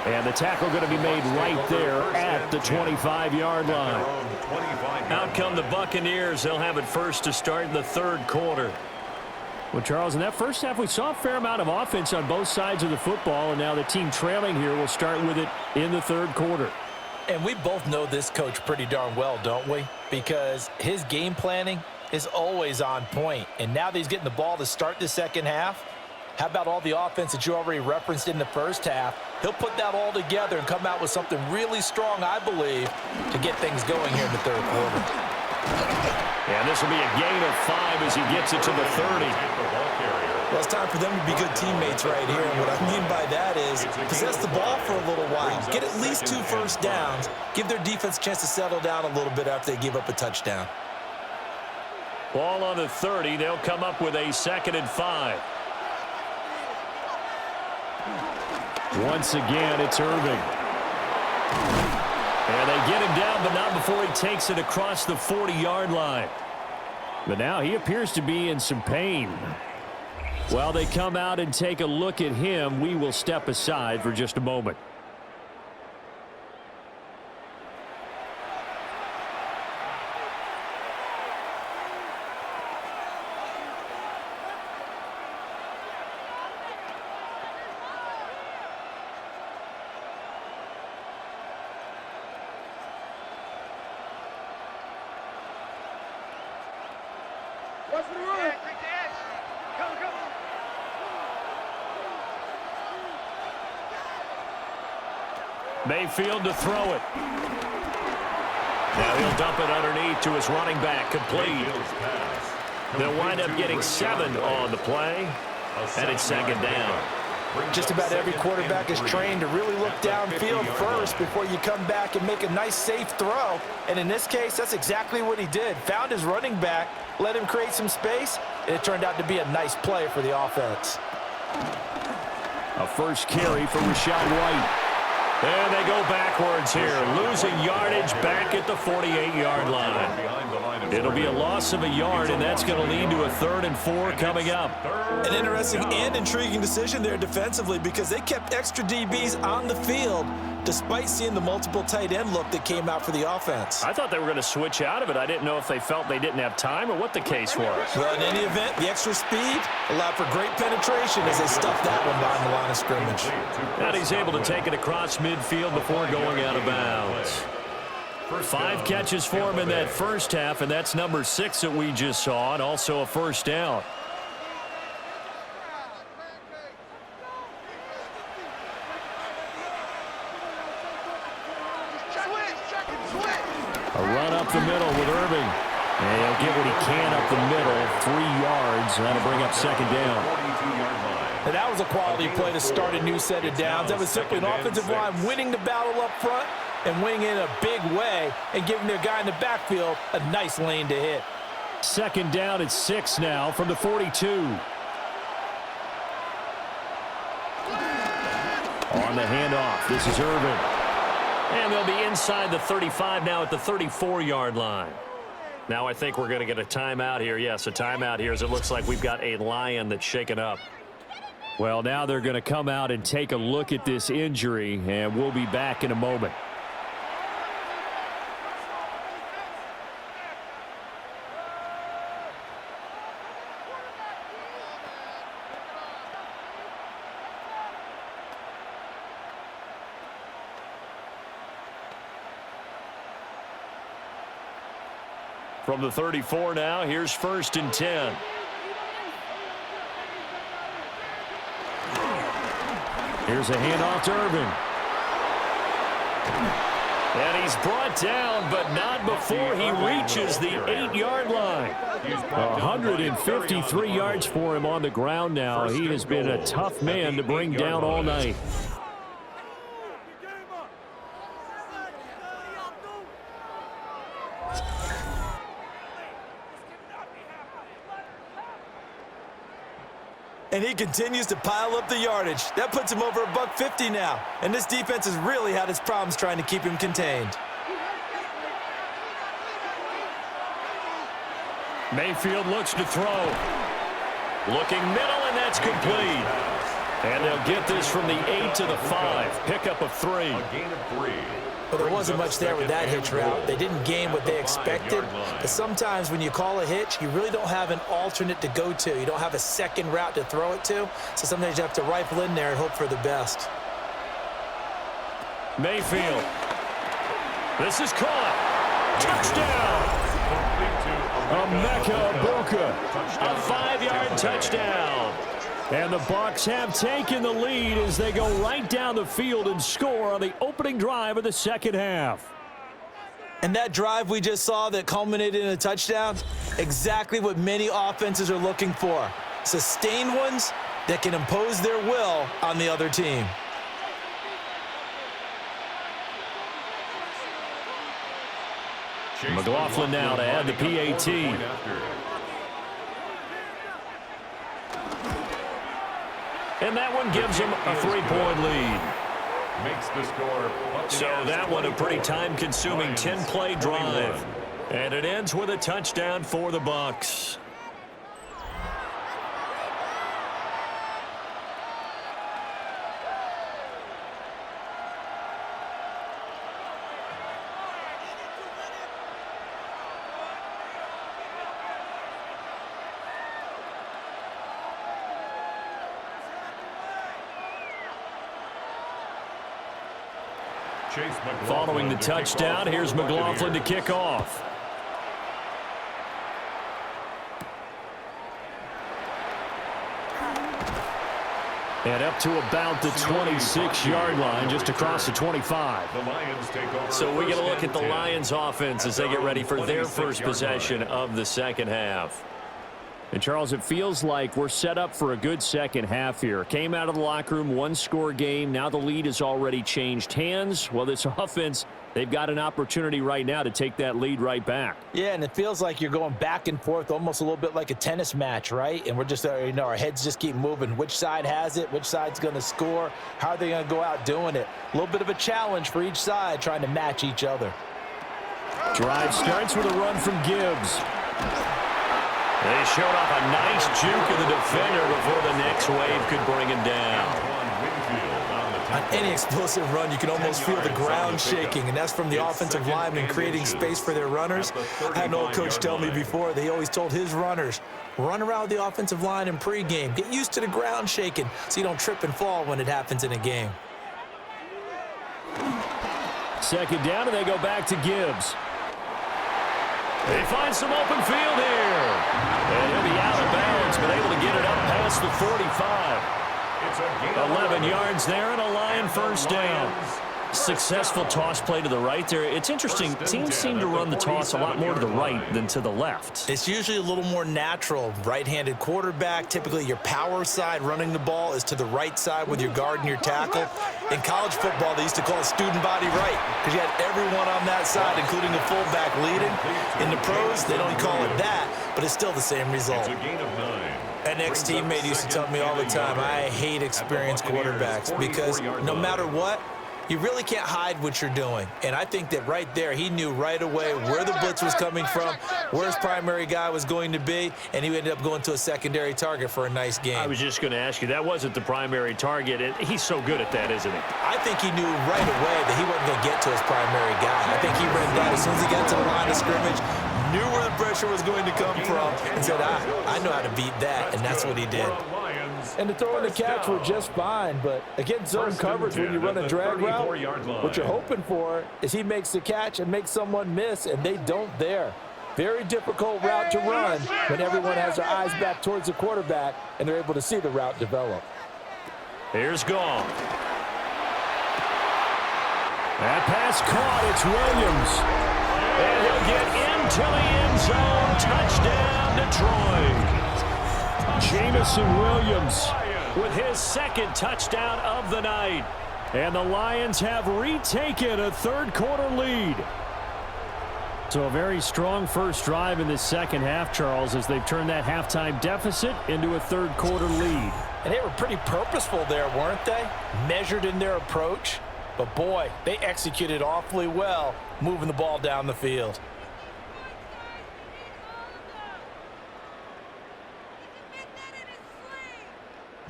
And the tackle going to be made right there at the 25-yard line. Out come the Buccaneers. They'll have it first to start in the third quarter. Well, Charles, in that first half, we saw a fair amount of offense on both sides of the football, and now the team trailing here will start with it in the third quarter. And we both know this coach pretty darn well, don't we? Because his game planning is always on point. And now that he's getting the ball to start the second half, how about all the offense that you already referenced in the first half? He'll put that all together and come out with something really strong, I believe, to get things going here in the third quarter. And this will be a gain of 5 as he gets it to the 30. Well, it's time for them to be good teammates right here. And what I mean by that is possess the ball for a little while. Get at least 2 first downs. Give their defense a chance to settle down a little bit after they give up a touchdown. Ball on the 30. They'll come up with a 2nd and 5. Once again, it's Irving. And they get him down, but not before he takes it across the 40-yard line. But now he appears to be in some pain. While they come out and take a look at him, we will step aside for just a moment. Mayfield to throw it. Now he'll dump it underneath to his running back, complete. They'll wind up getting 7 on the play, and it's second down. Just about every quarterback is trained to really look downfield first before you come back and make a nice, safe throw. And in this case, that's exactly what he did. Found his running back, let him create some space, and it turned out to be a nice play for the offense. A first carry for Rachaad White. And they go backwards here, losing yardage back at the 48-yard line. It'll be a loss of a yard, and that's going to lead to a 3rd and 4 coming up. An interesting and intriguing decision there defensively because they kept extra DBs on the field despite seeing the multiple tight end look that came out for the offense. I thought they were going to switch out of it. I didn't know if they felt they didn't have time or what the case was. Well, in any event, the extra speed allowed for great penetration as they stuffed that one behind the line of scrimmage. And he's able to take it across midfield before going out of bounds. 5 catches for him in that first half, and that's number 6 that we just saw, and also a first down. A run up the middle with Irving. And he'll get what he can up the middle, 3 yards, and that'll bring up second down. And that was a quality play to start a new set of downs. That was simply an offensive line winning the battle up front and winning in a big way and giving their guy in the backfield a nice lane to hit. Second down at 6 now from the 42. On the handoff, this is Irving. And they'll be inside the 35 now at the 34-yard line. Now I think we're going to get a timeout here. Yes, a timeout here as it looks like we've got a Lion that's shaken up. Well, now they're going to come out and take a look at this injury, and we'll be back in a moment. From the 34 now, here's 1st and 10. Here's a handoff to Irving. And he's brought down, but not before he reaches the 8-yard line. 153 yards for him on the ground now. He has been a tough man to bring down all night. And he continues to pile up the yardage. That puts him over $150 now. And this defense has really had its problems trying to keep him contained. Mayfield looks to throw. Looking middle, and that's complete. And they'll get this from the 8 to the 5. Pickup of 3. A gain of 3. Well, there wasn't much there with that hitch route. They didn't gain what they expected. But sometimes when you call a hitch, you really don't have an alternate to go to. You don't have a second route to throw it to. So sometimes you have to rifle in there and hope for the best. Mayfield. This is caught. Touchdown. Emeka Egbuka. A 5-yard touchdown. And the Bucs have taken the lead as they go right down the field and score on the opening drive of the second half. And that drive we just saw that culminated in a touchdown, exactly what many offenses are looking for. Sustained ones that can impose their will on the other team. McLaughlin now to add the PAT. And that one gives them a 3-point lead. Makes the score. So that one a pretty time-consuming 10-play drive. And it ends with a touchdown for the Bucs. Following the touchdown, here's McLaughlin to kick off. And up to about the 26-yard line, just across the 25. The Lions take over. So we get a look at the 10 Lions offense as they get ready for their first possession of the second half. And, Charles, it feels like we're set up for a good second half here. Came out of the locker room, one-score game. Now the lead has already changed hands. Well, this offense, they've got an opportunity right now to take that lead right back. Yeah, and it feels like you're going back and forth, almost a little bit like a tennis match, right? And we're just, our heads just keep moving. Which side has it? Which side's going to score? How are they going to go out doing it? A little bit of a challenge for each side, trying to match each other. Drive starts with a run from Gibbs. They showed off a nice juke of the defender before the next wave could bring him down. On any explosive run, you can almost feel the ground shaking, and that's from the offensive linemen creating space for their runners. I had an old coach tell me before, they always told his runners, run around the offensive line in pregame. Get used to the ground shaking so you don't trip and fall when it happens in a game. Second down, and they go back to Gibbs. They find some open field here. And he'll be out of bounds, but able to get it up past the 45. 11 yards there and a Lion first down. Successful toss play to the right there. It's interesting. Teams seem to run the toss a lot more to the right than to the left. It's usually a little more natural. Right-handed quarterback, typically your power side running the ball is to the right side with your guard and your tackle. In college football, they used to call it student body right because you had everyone on that side, including a fullback leading. In the pros, they don't call it that, but it's still the same result. An ex-teammate used to tell me all the time, I hate experienced quarterbacks because no matter what, you really can't hide what you're doing. And I think that right there, he knew right away where the blitz was coming from, where his primary guy was going to be, and he ended up going to a secondary target for a nice game. I was just going to ask you, that wasn't the primary target. And he's so good at that, isn't he? I think he knew right away that he wasn't going to get to his primary guy. I think he read that as soon as he got to the line of scrimmage, knew where the pressure was going to come from, and said, I know how to beat that, and that's what he did. And the throw and the catch were just fine, but against zone coverage, when you run a drag route, what you're hoping for is he makes the catch and makes someone miss, and they don't there. Very difficult route to run when everyone has their eyes back towards the quarterback and they're able to see the route develop. Here's Goff. That pass caught. It's Williams. And he'll get into the end zone. Touchdown, Detroit. Jamison Williams with his second touchdown of the night. And the Lions have retaken a third-quarter lead. So a very strong first drive in the second half, Charles, as they've turned that halftime deficit into a third-quarter lead. And they were pretty purposeful there, weren't they? Measured in their approach. But, boy, they executed awfully well moving the ball down the field.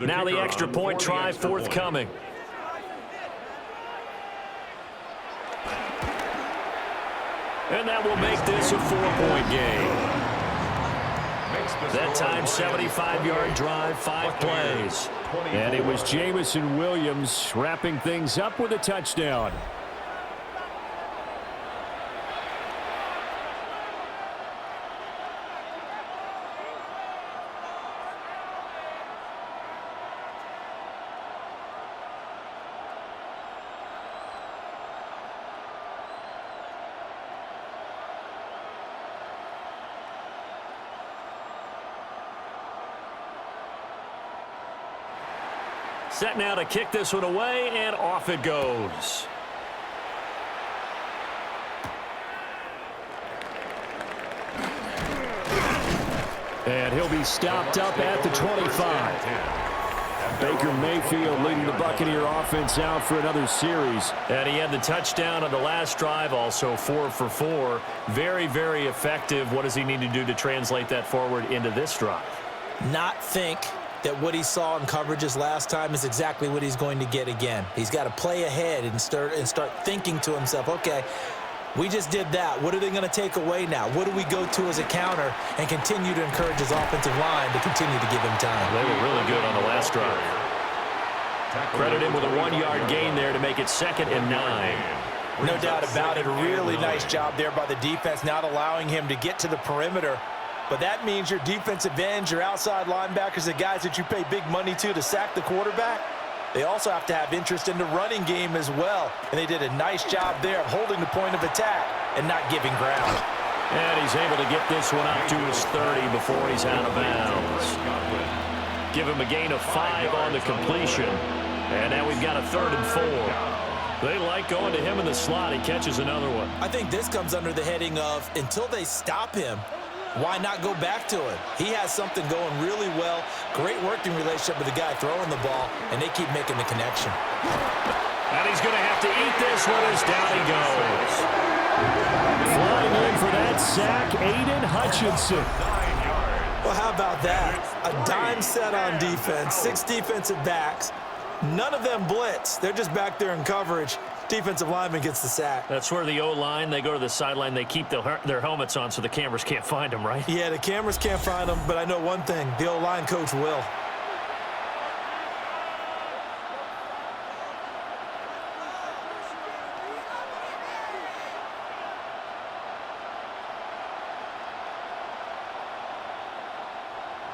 Now the extra point try forthcoming. And that will make this a 4-point game. That time, 75-yard drive, 5 plays. And it was Jamison Williams wrapping things up with a touchdown. Set now to kick this one away, and off it goes. And he'll be stopped up at the 25. Baker Mayfield leading the Buccaneer offense out for another series. And he had the touchdown on the last drive, also 4 for 4. Very, very effective. What does he need to do to translate that forward into this drive? Not think that what he saw in coverages last time is exactly what he's going to get again. He's got to play ahead and start thinking to himself, okay, we just did that. What are they going to take away now? What do we go to as a counter? And continue to encourage his offensive line to continue to give him time. They were really good on the last drive. Credit him with a 1-yard gain there to make it 2nd and 9. No doubt about it. A really nice job there by the defense, not allowing him to get to the perimeter but that means your defensive ends, your outside linebackers, the guys that you pay big money to sack the quarterback, they also have to have interest in the running game as well. And they did a nice job there of holding the point of attack and not giving ground. And he's able to get this one up to his 30 before he's out of bounds. Give him a gain of 5 on the completion. And now we've got a 3rd and 4. They like going to him in the slot. He catches another one. I think this comes under the heading of, until they stop him, why not go back to it? He has something going really well. Great working relationship with the guy throwing the ball, and they keep making the connection. And he's going to have to eat this one as down he goes. Flying in for that sack, Aiden Hutchinson. Well, how about that? A dime set on defense, 6 defensive backs. None of them blitz. They're just back there in coverage. Defensive lineman gets the sack. That's where the O-line, they go to the sideline, they keep their helmets on so the cameras can't find them, right? Yeah, the cameras can't find them, but I know one thing. The O-line coach will.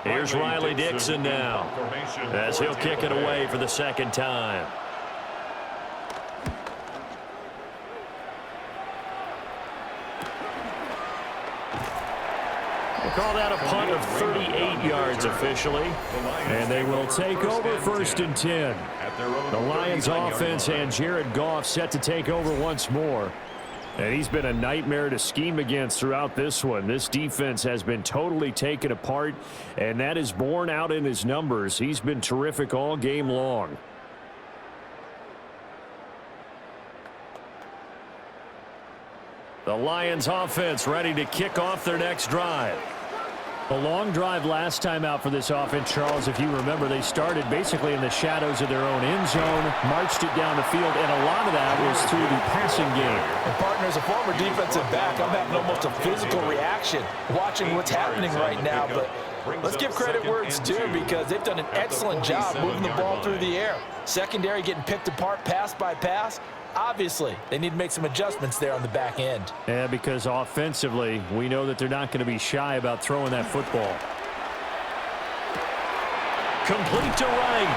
Here's Riley Dixon now, as he'll kick it away for the 2nd time. We'll call that a punt of 38 yards officially, and they will take over 1st and 10. The Lions offense and Jared Goff set to take over once more. And he's been a nightmare to scheme against throughout this one. This defense has been totally taken apart, and that is borne out in his numbers. He's been terrific all game long. The Lions offense ready to kick off their next drive. A long drive last time out for this offense, Charles. If you remember, they started basically in the shadows of their own end zone, marched it down the field, and a lot of that was through the passing game. And partner, as a former defensive back, I'm having almost a physical reaction watching what's happening right now. But let's give credit where it's due, because they've done an excellent job moving the ball through the air. Secondary getting picked apart pass by pass. Obviously, they need to make some adjustments there on the back end. Yeah, because offensively, we know that they're not going to be shy about throwing that football. Complete to Wright.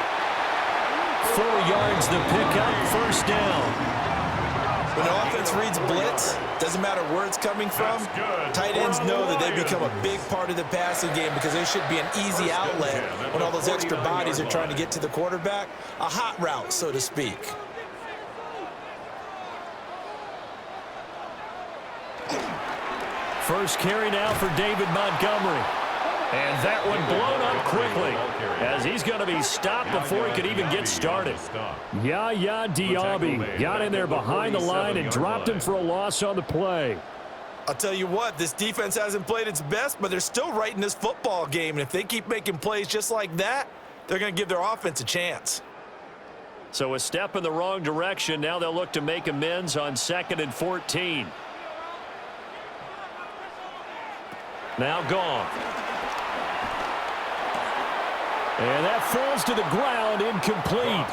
4 yards the pickup, 1st down. When the offense reads blitz, doesn't matter where it's coming from, tight ends know that they become a big part of the passing game, because there should be an easy outlet when all those extra bodies are trying to get to the quarterback. A hot route, so to speak. First carry now for David Montgomery. And that one blown up quickly, as he's going to be stopped before he could even get started. Yaya Diaby got in there behind the line and dropped him for a loss on the play. I'll tell you what, this defense hasn't played its best, but they're still right in this football game. And if they keep making plays just like that, they're going to give their offense a chance. So a step in the wrong direction. Now they'll look to make amends on 2nd and 14. Now Goff. And that falls to the ground, incomplete.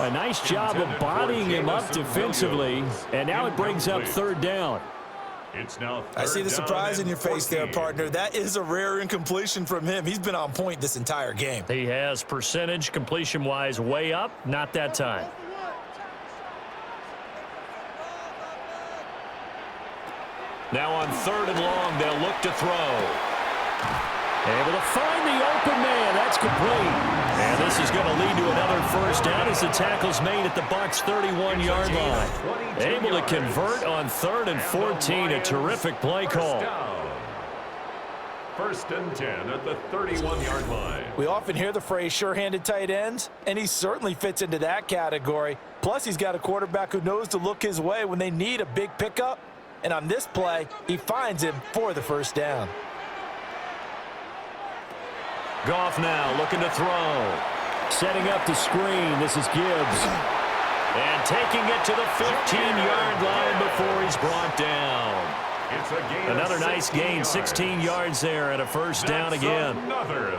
A nice job of bodying him up defensively, and now it brings up 3rd down. I see the surprise in your face there, partner. That is a rare incompletion from him. He's been on point this entire game. He has percentage completion-wise way up, not that time. Now on 3rd and long, they'll look to throw. Able to find the open man. That's complete. And this is going to lead to another 1st down as the tackle's made at the Bucs' 31-yard line. Able to convert on 3rd and 14. A terrific play call. 1st and 10 at the 31-yard line. We often hear the phrase sure-handed tight ends, and he certainly fits into that category. Plus, he's got a quarterback who knows to look his way when they need a big pickup. And on this play, he finds him for the 1st down. Goff now looking to throw. Setting up the screen. This is Gibbs. And taking it to the 15-yard line before he's brought down. Another nice gain, 16 yards there, and a 1st down again.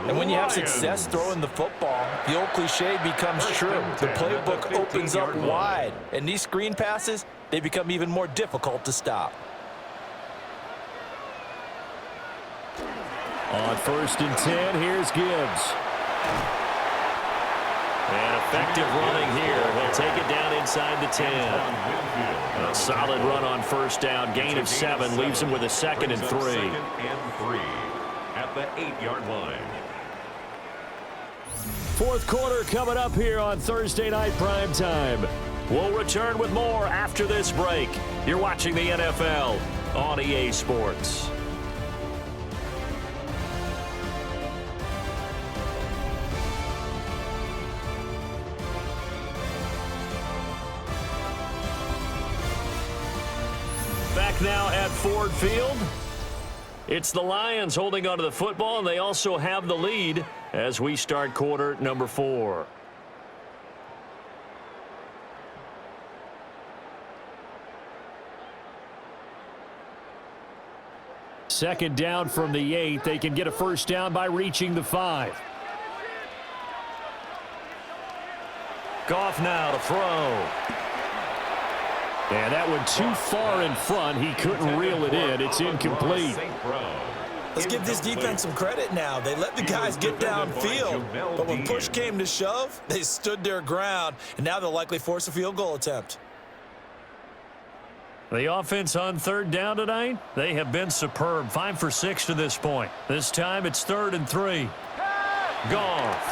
And when you have success throwing the football, the old cliche becomes true. The playbook opens up wide, and these screen passes, they become even more difficult to stop. On 1st and 10, here's Gibbs. And effective running here. He'll take it down inside the 10. A solid run on 1st down. Gain of 7 leaves him with a 2nd and 3. 2nd and 3 at the 8-yard line. 4th quarter coming up here on Thursday Night Primetime. We'll return with more after this break. You're watching the NFL on EA Sports. Back now at Ford Field. It's the Lions holding onto the football, and they also have the lead as we start quarter number 4. Second down from the 8. They can get a 1st down by reaching the 5. Goff now to throw. And that one too far in front. He couldn't reel it in. It's incomplete. Let's give this defense some credit now. They let the guys get downfield, but when push came to shove, they stood their ground, and now they'll likely force a field goal attempt. The offense on 3rd down tonight, they have been superb. 5 for 6 to this point. This time it's 3rd and 3. Goff.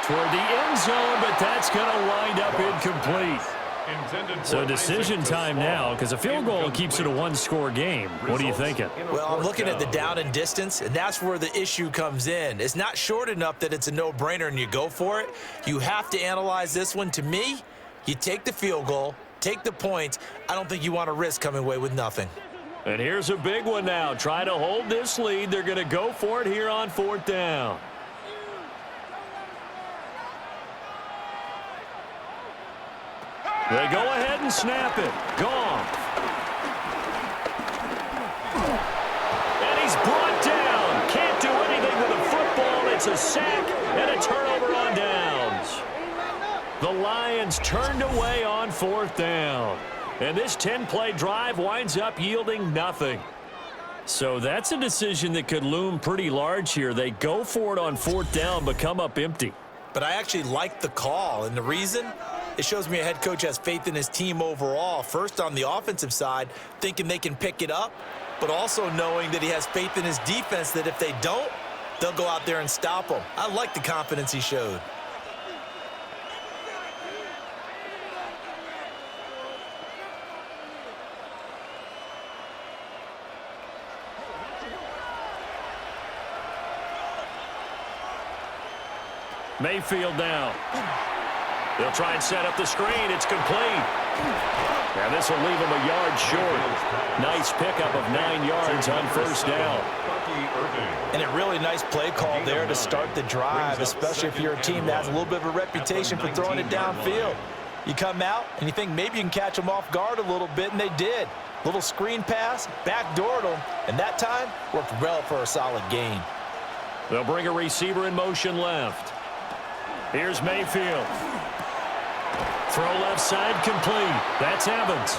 Toward the end zone, but that's going to wind up incomplete. So decision time now, because a field goal keeps it a 1-score game. What are you thinking? Well, I'm looking at the down and distance, and that's where the issue comes in. It's not short enough that it's a no-brainer and you go for it. You have to analyze this one. To me, you take the field goal, take the points. I don't think you want to risk coming away with nothing. And here's a big one now. Try to hold this lead. They're going to go for it here on 4th down. They go ahead and snap it. Goff. And he's brought down. Can't do anything with a football. It's a sack and a turnover on downs. The Lions turned away on 4th down. And this 10-play drive winds up yielding nothing. So that's a decision that could loom pretty large here. They go for it on 4th down, but come up empty. But I actually like the call, and the reason? It shows me a head coach has faith in his team overall. First, on the offensive side, thinking they can pick it up, but also knowing that he has faith in his defense that if they don't, they'll go out there and stop them. I like the confidence he showed. Mayfield now. They'll try and set up the screen. It's complete. And this will leave him a yard short. Nice pickup of 9 yards on 1st down. And a really nice play call there to start the drive, especially if you're a team that has a little bit of a reputation for throwing it downfield. You come out and you think maybe you can catch them off guard a little bit, and they did. Little screen pass, backdoored them, and that time worked well for a solid gain. They'll bring a receiver in motion left. Here's Mayfield. Throw left side complete. That's Evans.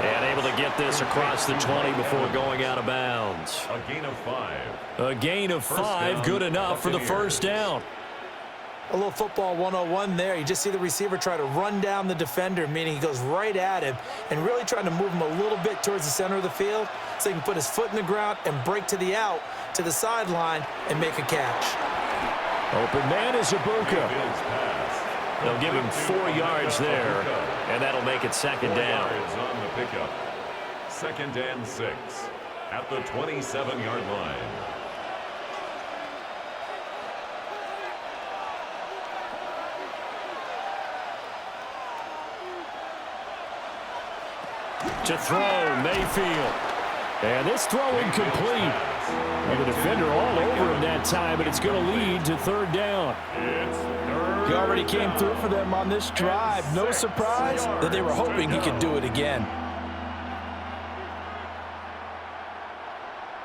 And able to get this across the 20 before going out of bounds. A gain of 5. A gain of 5, good enough for the 1st down. A little football 101 there. You just see the receiver try to run down the defender, meaning he goes right at him and really trying to move him a little bit towards the center of the field so he can put his foot in the ground and break to the out, to the sideline, and make a catch. Open man is Ibuka. They'll give him 4 yards there, and that'll make it 2nd down. On the pickup. 2nd and 6 at the 27-yard line. To throw, Mayfield. And this throw incomplete. And the defender all over him that time, but it's going to lead to 3rd down. He already came through for them on this drive. No surprise that they were hoping he could do it again.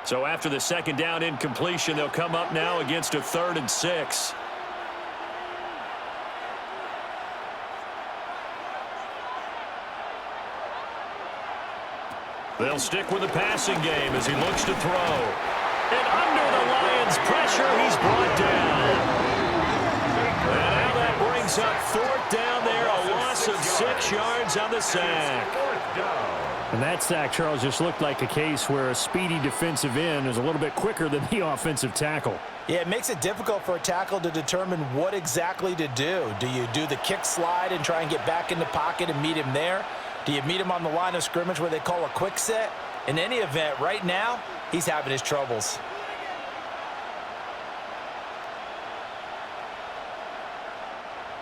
So after the 2nd down incompletion, they'll come up now against a 3rd and 6. They'll stick with the passing game as he looks to throw. And under the Lions' pressure, he's brought down. And now that brings up 4th down there, a loss of 6 yards on the sack. And that sack, Charles, just looked like a case where a speedy defensive end is a little bit quicker than the offensive tackle. Yeah, it makes it difficult for a tackle to determine what exactly to do. Do you do the kick slide and try and get back in the pocket and meet him there? Do you meet him on the line of scrimmage where they call a quick set? In any event, right now, he's having his troubles.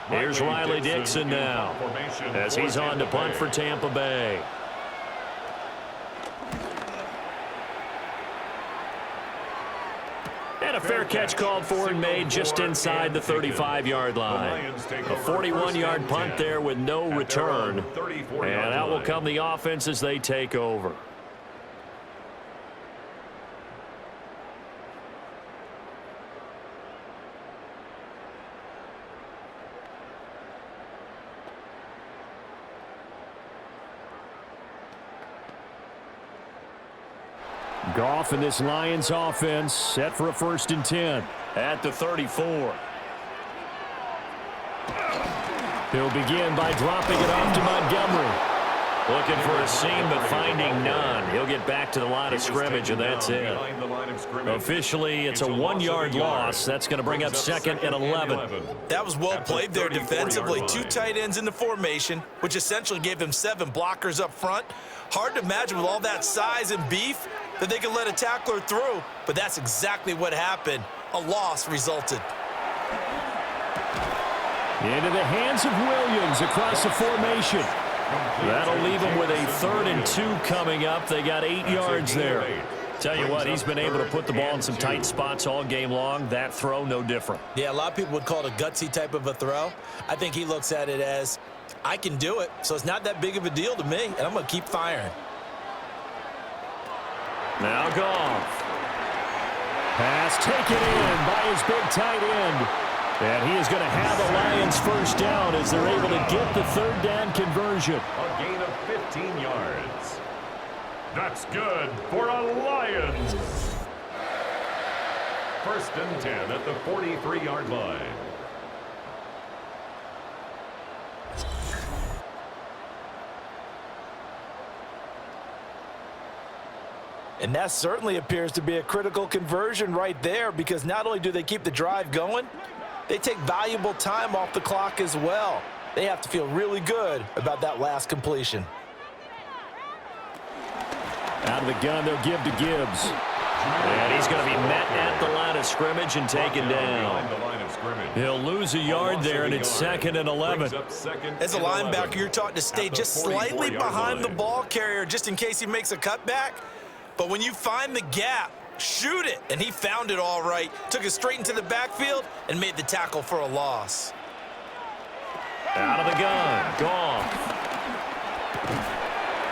Here's Riley Dixon now as he's on to punt for Tampa Bay. And a fair catch called for and made just inside the 35-yard line. A 41-yard punt there with no return. And out will come the offense as they take over. Goff and this Lions offense set for a 1st and 10. At the 34. He'll begin by dropping it off to Montgomery. Looking for a seam, but finding none. He'll get back to the line of scrimmage, and that's it. Officially, it's a 1-yard loss. That's going to bring up 2nd and 11. That was well played there defensively. 2 tight ends in the formation, which essentially gave them 7 blockers up front. Hard to imagine with all that size and beef that they could let a tackler through, but that's exactly what happened. A loss resulted. Into the hands of Williams across the formation. That'll leave them with a 3rd and 2 coming up. They got 8 yards there. Tell you what, he's been able to put the ball in some tight spots all game long. That throw, no different. Yeah, a lot of people would call it a gutsy type of a throw. I think he looks at it as, I can do it, so it's not that big of a deal to me, and I'm going to keep firing. Now Goff. Pass taken in by his big tight end. And he is going to have a Lions 1st down as they're able to get the 3rd down conversion. A gain of 15 yards. That's good for a Lions. 1st and 10 at the 43-yard line. And that certainly appears to be a critical conversion right there, because not only do they keep the drive going, they take valuable time off the clock as well. They have to feel really good about that last completion. Out of the gun, they'll give to Gibbs. And he's going to be met at the line of scrimmage and taken down. He'll lose a yard there, and it's 2nd and 11. As a linebacker, you're taught to stay just slightly behind the ball carrier just in case he makes a cutback. But when you find the gap, shoot it. And he found it all right. Took it straight into the backfield and made the tackle for a loss. Out of the gun, Goff.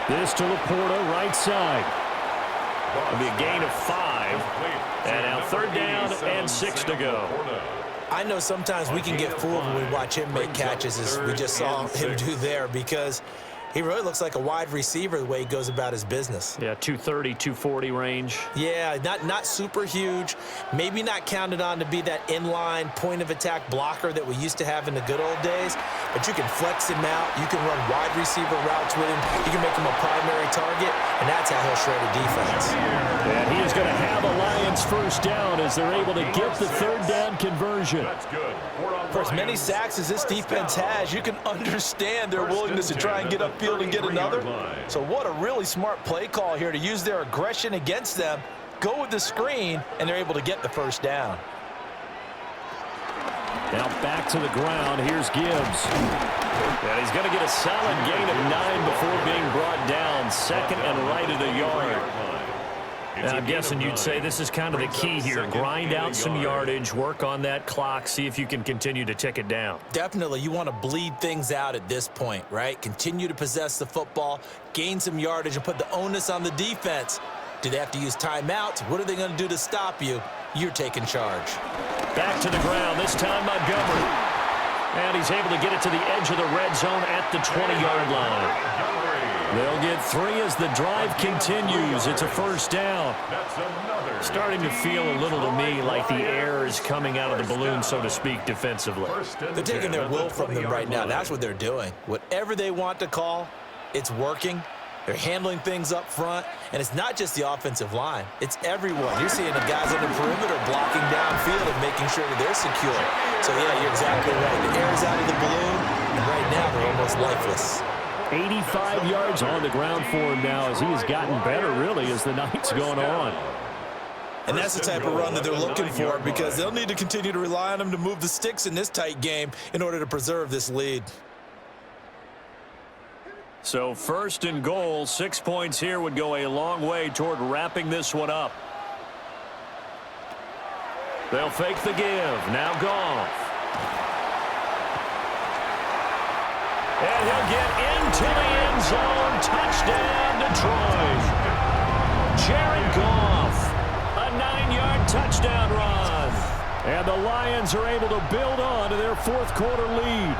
This to Laporta, right side. It'll be a gain of 5. And now 3rd down and 6 to go. I know sometimes we can get fooled when we watch him make catches, as we just saw him do there, because he really looks like a wide receiver the way he goes about his business. Yeah, 230, 240 range. Yeah, not super huge. Maybe not counted on to be that inline point-of-attack blocker that we used to have in the good old days. But you can flex him out. You can run wide receiver routes with him. You can make him a primary target, and that's how he'll shred a defense. And he is going to have a Lions 1st down as they're able to get the 3rd down conversion. That's good. For as many sacks as this defense has, you can understand their willingness to try and get upfield and get another. So what a really smart play call here to use their aggression against them, go with the screen, and they're able to get the 1st down. Now back to the ground. Here's Gibbs. And he's going to get a solid gain of 9 before being brought down. 2nd and right at a yard. And I'm guessing you'd say this is kind of the key here. Grind out some yardage, work on that clock, see if you can continue to tick it down. Definitely, you want to bleed things out at this point, right? Continue to possess the football, gain some yardage, and put the onus on the defense. Do they have to use timeouts? What are they going to do to stop you? You're taking charge. Back to the ground, this time Montgomery. And he's able to get it to the edge of the red zone at the 20-yard line. They'll get 3 as the drive continues. It's a first down. Starting to feel a little to me like the air is coming out of the balloon, so to speak, defensively. They're taking their will from them right now. That's what they're doing. Whatever they want to call, it's working. They're handling things up front, and it's not just the offensive line. It's everyone. You're seeing the guys on the perimeter blocking downfield and making sure that they're secure. So, yeah, you're exactly right. The air's out of the balloon, and right now they're almost lifeless. 85 yards on the ground for him now as he has gotten better, really, as the night's going on. And that's the type of run that they're looking for because they'll need to continue to rely on him to move the sticks in this tight game in order to preserve this lead. So 1st and goal, 6 points here would go a long way toward wrapping this one up. They'll fake the give. Now Goff. And he'll get into the end zone. Touchdown, Detroit. Jared Goff. A 9-yard touchdown run. And the Lions are able to build on to their 4th quarter lead.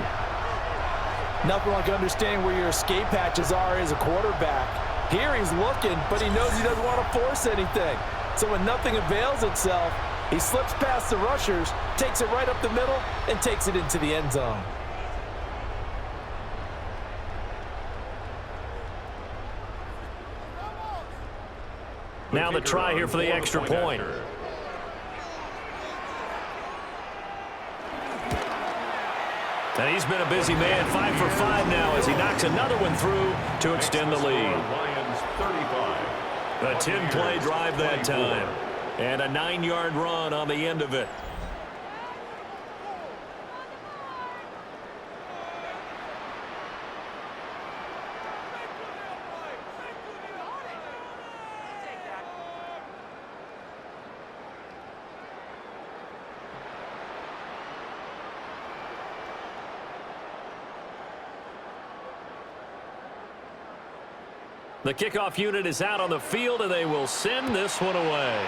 Nothing like understanding where your escape hatches are as a quarterback. Here he's looking, but he knows he doesn't want to force anything. So when nothing avails itself, he slips past the rushers, takes it right up the middle, and takes it into the end zone. Now the try here for the extra point. And he's been a busy man, 5 for 5 now as he knocks another one through to extend the lead. A 10-play drive that time. And a 9-yard run on the end of it. The kickoff unit is out on the field, and they will send this one away.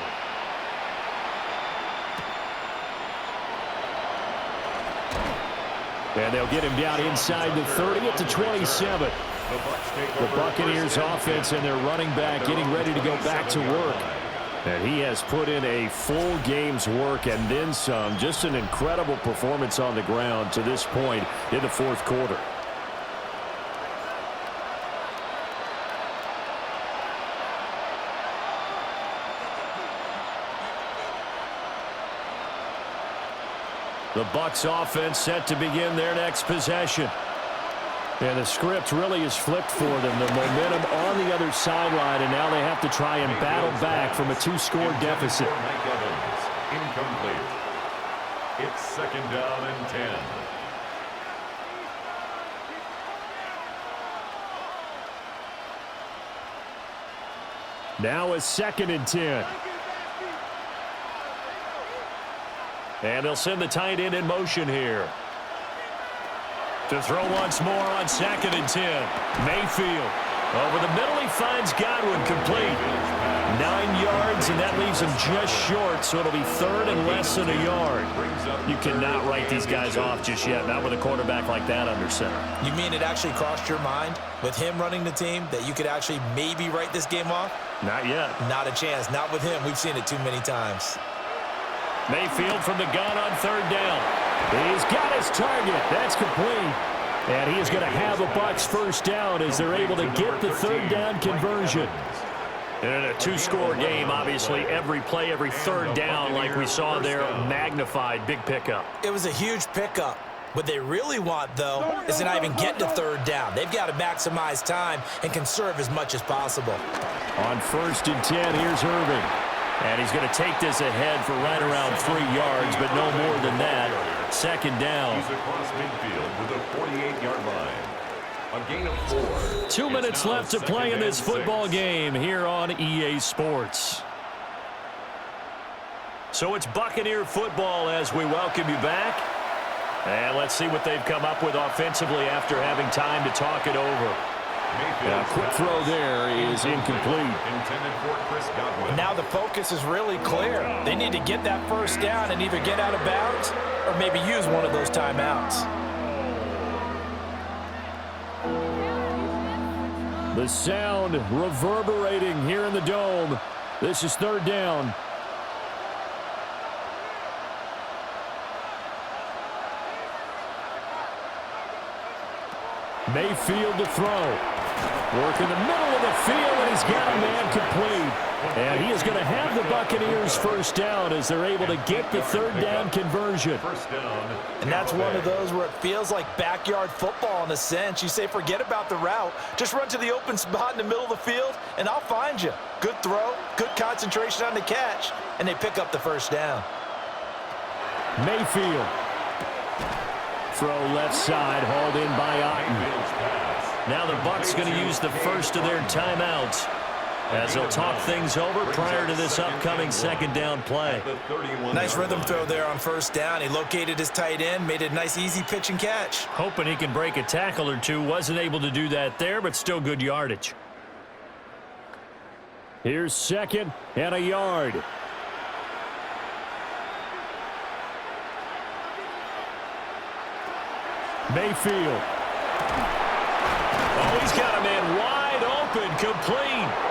And they'll get him down inside the 30 at the 27. The Buccaneers offense and their running back getting ready to go back to work. And he has put in a full game's work and then some. Just an incredible performance on the ground to this point in the 4th quarter. The Bucs offense set to begin their next possession. And the script really is flipped for them. The momentum on the other sideline, and now they have to try and battle back from a 2-score deficit. Incomplete. It's 2nd down and 10. Now it's 2nd and 10. And they'll send the tight end in motion here. To throw once more on 2nd and 10. Mayfield. Over the middle, he finds Godwin complete. 9 yards, and that leaves him just short, so it'll be 3rd and less than a yard. You cannot write these guys off just yet, not with a quarterback like that under center. You mean it actually crossed your mind with him running the team that you could actually maybe write this game off? Not yet. Not a chance. Not with him. We've seen it too many times. Mayfield from the gun on 3rd down. He's got his target. That's complete. And he is going to have a Bucs first down as they're able to get the 3rd down conversion. And in a 2-score game, obviously, every play, every 3rd down, like we saw there, magnified, big pickup. It was a huge pickup. What they really want, though, is to not even get to 3rd down. They've got to maximize time and conserve as much as possible. On 1st and 10, here's Irving. And he's going to take this ahead for right around 3 yards, but no more than that. 2nd down. He's across midfield with a 48-yard line. A gain of 4. 2 minutes left to play in this football game here on EA Sports. So it's Buccaneer football as we welcome you back. And let's see what they've come up with offensively after having time to talk it over. A quick throw there is incomplete. And now the focus is really clear. They need to get that first down and either get out of bounds or maybe use one of those timeouts. The sound reverberating here in the dome. This is third down. Mayfield to throw. Work in the middle of the field, and he's got a man complete. And he is going to have the Buccaneers first down as they're able to get the third down conversion. First down. And that's one of those where it feels like backyard football in a sense. You say, forget about the route. Just run to the open spot in the middle of the field, and I'll find you. Good throw, good concentration on the catch, and they pick up the first down. Mayfield. Throw left side, hauled in by Otten. Now the Bucs going to use the first of their timeouts as they'll talk things over prior to this upcoming second down play. Nice rhythm throw there on first down. He located his tight end, made a nice easy pitch and catch. Hoping he can break a tackle or two. Wasn't able to do that there, but still good yardage. Here's second and a yard. Mayfield. Oh, he's got a man wide open, complete.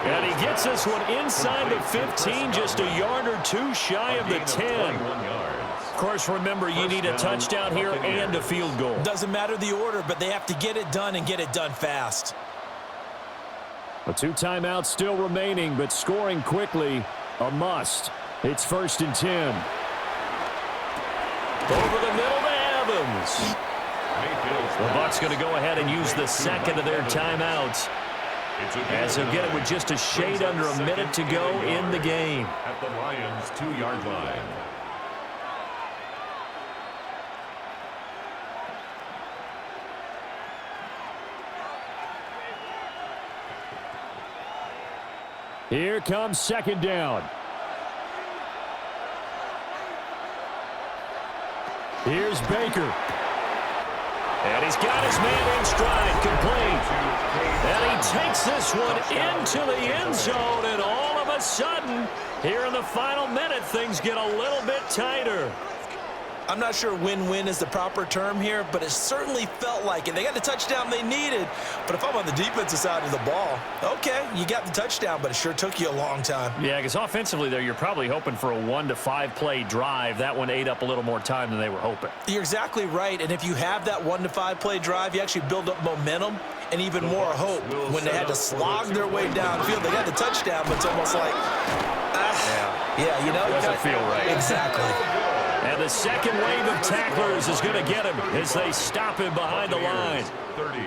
And he gets this one inside the 15, just a yard or two shy of the 10. Of course, remember, you need a touchdown here and a field goal. Doesn't matter the order, but they have to get it done and get it done fast. A 2 timeouts still remaining, but scoring quickly, a must. It's first and 10. Over the middle to Evans. The Bucs going to go ahead and use the second of their timeouts, as they'll get it with just a shade under a minute to go in the game. At the Lions' 2-yard line. Here comes second down. Here's Baker. And he's got his man in stride, complete. And he takes this one into the end zone, and all of a sudden, here in the final minute, things get a little bit tighter. I'm not sure win-win is the proper term here, but it certainly felt like it. They got the touchdown they needed, but if I'm on the defensive side of the ball, okay, you got the touchdown, but it sure took you a long time. Yeah, because offensively there, you're probably hoping for a 1 to 5 play drive. That one ate up a little more time than they were hoping. You're exactly right, and if you have that 1 to 5 play drive, you actually build up momentum and even more hope. When they had to slog their way downfield, they got the touchdown, but it's almost like, yeah, you know, doesn't feel right. Exactly. And the second wave of tacklers is going to get him as they stop him behind the line. 30.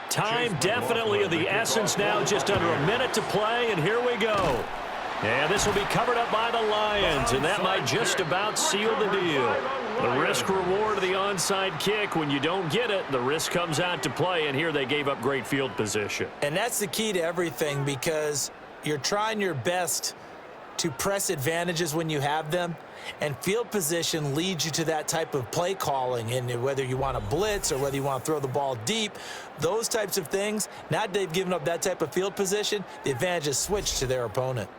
Time definitely of the essence now, just under a minute to play, and here we go. And this will be covered up by the Lions, and that might just about seal the deal. The risk-reward of the onside kick, when you don't get it, the risk comes out to play, and here they gave up great field position. And that's the key to everything, because you're trying your best to press advantages when you have them, and field position leads you to that type of play calling. And whether you want to blitz or whether you want to throw the ball deep, those types of things, now that they've given up that type of field position, the advantage is switched to their opponent.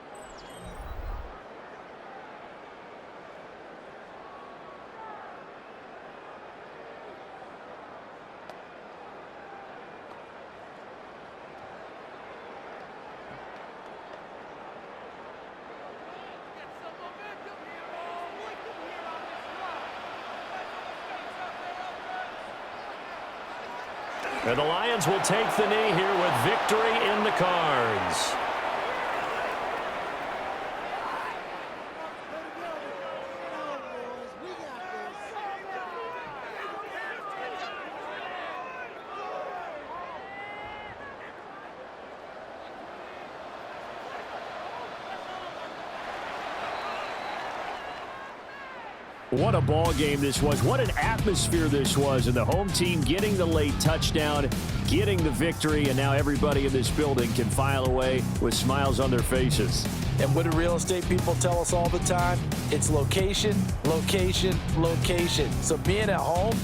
And the Lions will take the knee here with victory in the cards. What a ball game this was. What an atmosphere this was. And the home team getting the late touchdown, getting the victory, and now everybody in this building can file away with smiles on their faces. And what do real estate people tell us all the time? It's location, location, location. So being at home,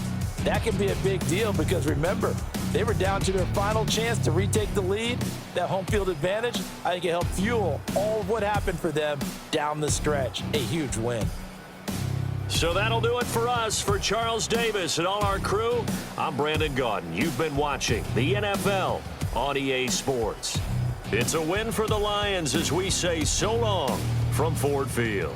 that can be a big deal because remember, they were down to their final chance to retake the lead. That home field advantage, I think it helped fuel all of what happened for them down the stretch. A huge win. So that'll do it for us. For Charles Davis and all our crew, I'm Brandon Gaudin. You've been watching the NFL on EA Sports. It's a win for the Lions as we say so long from Ford Field.